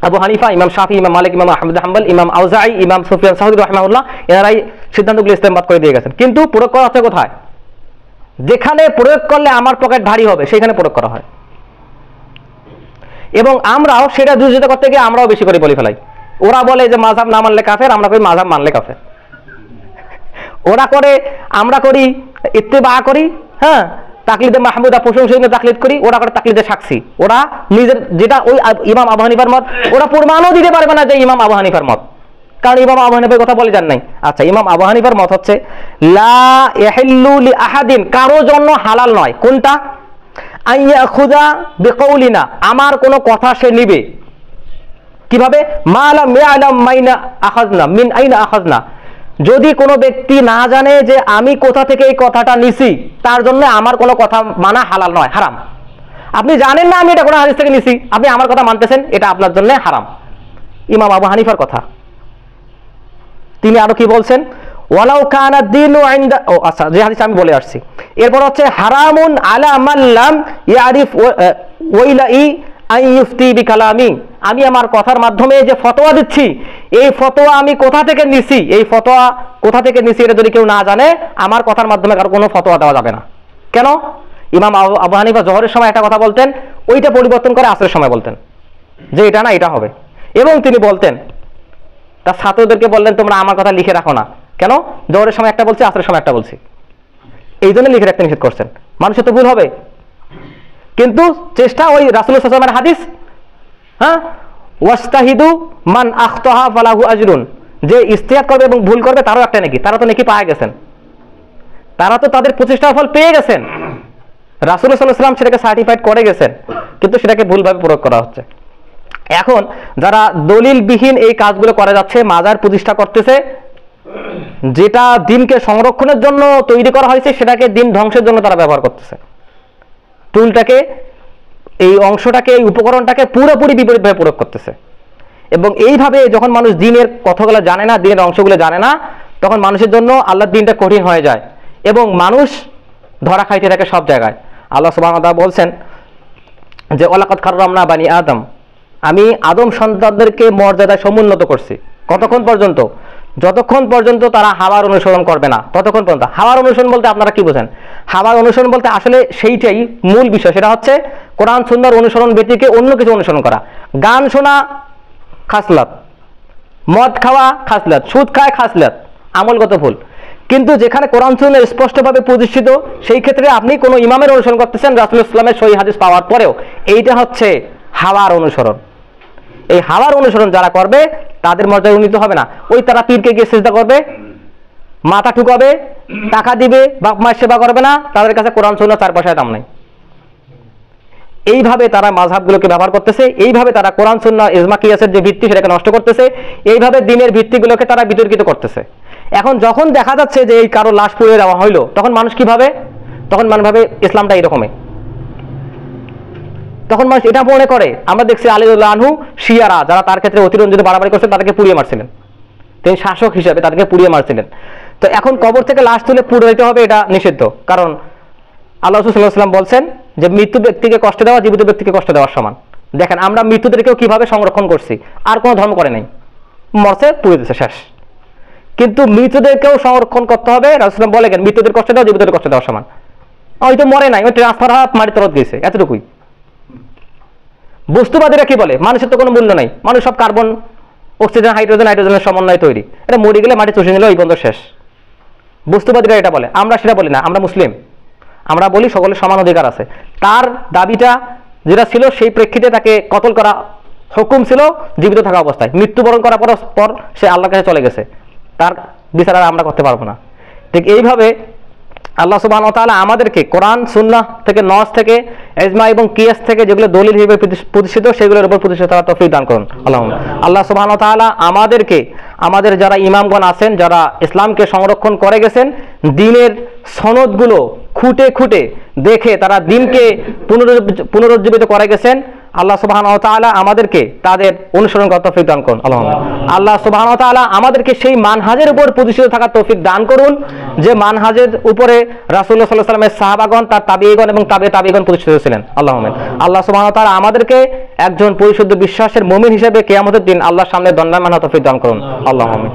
আবু হানিফা, ইমাম শাফি, ইমাম মালিক, ইমাম আহমদ হাম্বল, ইমাম আউজাঈ, ইমাম সুফিয়ান সাউরি রাহিমাহুল্লাহ, এনারাই সিদ্ধান্তগুলো ইস্তেমবাদ করে দিয়ে গেছেন। কিন্তু প্রয়োগ করা হচ্ছে কোথায়? যেখানে প্রয়োগ করলে আমার পকেট ভারী হবে সেখানে প্রয়োগ করা হয়। এবং আমরাও সেটা বিরোধিতা করতে গিয়ে আমরাও বেশি করে বলে ফেলাই। ওরা বলে যে মাযহাব না মানলে কাফের, আমরা করি মাযহাব মানলে কাফের। ওরা করে, আমরা করি ইত্তেবা করি, হ্যাঁ, তাকলিদে মাহমুদা প্রশংসনীয় তাকলিদ করি, ওরা করে তাকলিদে সাক্ষী। ওরা নিজের যেটা ওই ইমাম আবু হানিফার মত, ওরা প্রমাণও দিতে পারবে না যে ইমাম আবু হানিফার মত, কারণ ইমাম আবু হানিফার কথা বলে যান নাই। আচ্ছা, ইমাম আবু হানিফার মত হচ্ছে লা ইয়াহিল্লু লি আহাদিন, কারো জন্য হালাল নয়। কোনটা? আইয়াখুযা বিকাউলিনা, আমার কোনো কথা সে নিবে। কিভাবে? মা লাম ইয়ালাম মাইনা আখাযনা মিন আইনা আখাযনা, যদি কোনো ব্যক্তি না জানে যে আমি কোথা থেকে এই কথাটা নিছি, তার জন্য আমার কোনো কথা মানা হালাল নয়, হারাম। আপনি জানেন না আমি এটা কোনো হাদিস থেকে নিছি, আপনি আমার কথা মানতেছেন, এটা আপনার জন্য হারাম। ইমাম আবু হানিফার কথা। তিনি আরো কি বলছেন? ওয়ালাউ কানা দ্বীনু ইনদা, ও আচ্ছা, যে হাদিস আমি বলে আসছি। এরপর হচ্ছে হারামুন আলা মান লাম ইয়ারিফ ওয়াইলাই আই ইফতি বিকালামি, আমি আমার কথার মাধ্যমে যে ফতোয়া দিচ্ছি, এই ফতোয়া আমি কোথা থেকে নিছি, এই ফতোয়া কোথা থেকে নিছি এটা যদি কেউ না জানে, আমার কথার মাধ্যমে কারো কোনো ফতোয়া দেওয়া যাবে না। কেন? ইমাম আবু হানিফা জোহরের সময় একটা কথা বলতেন, ওইটা পরিবর্তন করে আসরের সময় বলতেন যে এটা না এটা হবে। এবং তিনি বলতেন, তার ছাত্রদেরকে বললেন তোমরা আমার কথা লিখে রাখো না। কেন? জোহরের সময় একটা বলছি, আসরের সময় একটা বলছি, এই জন্য লিখে রাখতে নিষেধ করছেন। মানুষের তো ভুল হবে, কিন্তু চেষ্টা ওই রাসূলুল্লাহ সাল্লাল্লাহু আলাইহি ওয়াসাল্লামের হাদিস, হ্যাঁ, ওয়াস্তাহিদু মান আখতাহা ফালাহু আজরুন, যে ইজতিহাদ করবে এবং ভুল করবে তারও একটা নেকি, তারা তো নেকি পায় গেছেন, তারা তো তাদের প্রচেষ্টার ফল পেয়ে গেছেন। রাসূলুল্লাহ সাল্লাল্লাহু আলাইহি ওয়াসাল্লাম সেটাকে সার্টিফাইড করে গেছেন, কিন্তু সেটাকে ভুলভাবে প্রয়োগ করা হচ্ছে। এখন যারা দলিলবিহীন এই কাজগুলো করে যাচ্ছে, মাজার প্রতিষ্ঠা করতেছে, যেটা দিনকে সংরক্ষণের জন্য তৈরি করা হয়েছে সেটাকে দিন ধ্বংসের জন্য তারা ব্যবহার করতেছে। টুলটাকে, এই অংশটাকে, এই উপকরণটাকে পুরোপুরি বিপরীতভাবে প্রয়োগ করতেছে। এবং এইভাবে যখন মানুষ দিনের কথাগুলো জানে না, দিনের অংশগুলো জানে না, তখন মানুষের জন্য আল্লাহর দিনটা কঠিন হয়ে যায় এবং মানুষ ধরা খাইতে থাকে সব জায়গায়। আল্লাহ সুবহানাহু ওয়া তাআলা বলছেন যে ওয়ালাকাদ কাররামনা বানি আদম, আমি আদম সন্তানদেরকে মর্যাদায় সমুন্নত করছি। কতক্ষণ পর্যন্ত? যতক্ষণ পর্যন্ত তারা হাওয়ার অনুসরণ করবে না ততক্ষণ পর্যন্ত। হাওয়ার অনুসরণ বলতে আপনারা কি বোঝেন? হাওয়ার অনুসরণ বলতে আসলে সেইটাই মূল বিষয়, সেটা হচ্ছে কোরআন সুন্নাহর অনুসরণ ব্যতীত অন্য কিছু অনুসরণ করা। গান শোনা খাসলাত, মদ খাওয়া খাসলাত, সুদ খায় খাসলাত, আমলগত ভুল। কিন্তু যেখানে কোরআন সুন্নাহ স্পষ্টভাবে প্রতিষ্ঠিত, সেই ক্ষেত্রে আপনি কোনো ইমামের অনুসরণ করতেছেন রাসূলুল্লাহ সাল্লাল্লাহু আলাইহি ওয়াসাল্লামের সহিহ হাদিস পাওয়ার পরেও, এইটা হচ্ছে হাওয়ার অনুসরণ। এই হাওয়ার অনুসরণ যারা করবে তাদের মর্যাদা উন্নীত হবে না। ওই তারা পীরকে গিয়ে সিজদা করবে, মাথা ঠুকাবে, টাকা দিবে, বাপ মায়ের সেবা করবে না, তাদের কাছে কোরআন সুন্নাহ 4 পয়সার দাম নাই। এইভাবে তারা মাযহাবগুলোকে ব্যবহার করতেছে, এইভাবে তারা কোরআন সুন্নাহ ইজমা কিয়াসের যে ভিত্তি সেটাকে নষ্ট করতেছে, এইভাবে দ্বীনের ভিত্তিগুলোকে তারা বিতর্কিত করতেছে। এখন যখন দেখা যাচ্ছে যে এই কারো লাশ পুড়িয়ে দেওয়া হইলো, তখন মানুষ কি ভাবে? তখন মানুষ ভাবে ইসলামটা এইরকমই। তখন মানুষ এটা মনে করে, আমরা দেখছি আলী রাদিয়াল্লাহু আনহু শিয়ারা যারা তার ক্ষেত্রে অতিরঞ্জিত বাড়াবাড়ি করছেন তাদেরকে পুড়িয়ে মারছিলেন, তিনি শাসক হিসেবে তাদেরকে পুড়িয়ে মারছিলেন। তো এখন কবর থেকে লাশ তুলে পুড়ে দিতে হবে, এটা নিষিদ্ধ। কারণ আল্লাহ রাসূল সাল্লাল্লাহু আলাইহি ওয়াসাল্লাম বলছেন যে মৃত্যু ব্যক্তিকে কষ্ট দেওয়া জীবিত ব্যক্তিকে কষ্ট দেওয়ার সমান। দেখেন আমরা মৃত্যুদেরকেও কিভাবে সংরক্ষণ করছি, আর কোনো ধর্ম করে নাই, মরছে পুড়ে দিচ্ছে শেষ। কিন্তু মৃতদেরকেও সংরক্ষণ করতে হবে, রাসূল বলে গেন মৃত্যুদের কষ্ট দেওয়া জীবিতদের কষ্ট দেওয়ার সমান। হয়তো মরে নাই, ওই ট্রান্সফার হাত মারি তরত গেছে, এতটুকুই। বস্তুবাদীরা কি বলে? মানুষের তো কোনো মূল্য নাই, মানুষ সব কার্বন অক্সিজেন হাইড্রোজেন হাইড্রোজেনের সমন্বয়ে তৈরি, এটা মরে গেলে মাটি চষে নিল, এই বন্ধ শেষ। বস্তুবাদীরা এটা বলে, আমরা সেটা বলি না, আমরা মুসলিম, আমরা বলি সকলের সমান অধিকার আছে। তার দাবিটা যেটা ছিল সেই প্রেক্ষিতে তাকে কতল করা হুকুম ছিল জীবিত থাকা অবস্থায়, মৃত্যুবরণ করার পর সে আল্লাহর কাছে চলে গেছে, তার বিচার আর আমরা করতে পারবো না। ঠিক এইভাবে আল্লাহ সুবহানাহু ওয়া তাআলা আমাদেরকে কোরআন সুন্নাহ থেকে, নস থেকে, ইজমা এবং কিয়াস থেকে যেগুলো দলিল হিসেবে প্রতিষ্ঠিত সেগুলোর উপর প্রতিষ্ঠিত হওয়ার তৌফিক দান করুন আল্লাহুম্মা। আল্লাহ সুবহানাহু ওয়া তাআলা আমাদেরকে, আমাদের যারা ইমামগণ আছেন যারা ইসলামকে সংরক্ষণ করে গেছেন, দ্বীনের সনদগুলো খুঁটে খুঁটে দেখে তারা দ্বীনকে পুনরুজ্জীবিত করে গেছেন, আল্লাহ সুবহানাহু ওয়া তাআলা আমাদেরকে তাদের অনুসরণ করার তৌফিক দান করুন আল্লাহুম্মা। আল্লাহ সুবহানাহু ওয়া তাআলা আমাদেরকে সেই মানহাজের উপর প্রতিষ্ঠিত থাকার তৌফিক দান করুন যে মানহাজের উপরে রাসূলুল্লাহ সাল্লাল্লাহু আলাইহি ওয়াসাল্লামের সাহাবাগণ, তার তাবিঈগণ এবং তাবিঈগণ প্রতিষ্ঠিত ছিলেন আল্লাহুম্মা। আল্লাহ সুবহানাহু ওয়া তাআলা আমাদেরকে একজন পরিশুদ্ধ বিশ্বাসের মুমিন হিসেবে কিয়ামতের দিন আল্লাহর সামনে দণ্ডায়মান হওয়ার তৌফিক দান করুন আল্লাহুম্মা।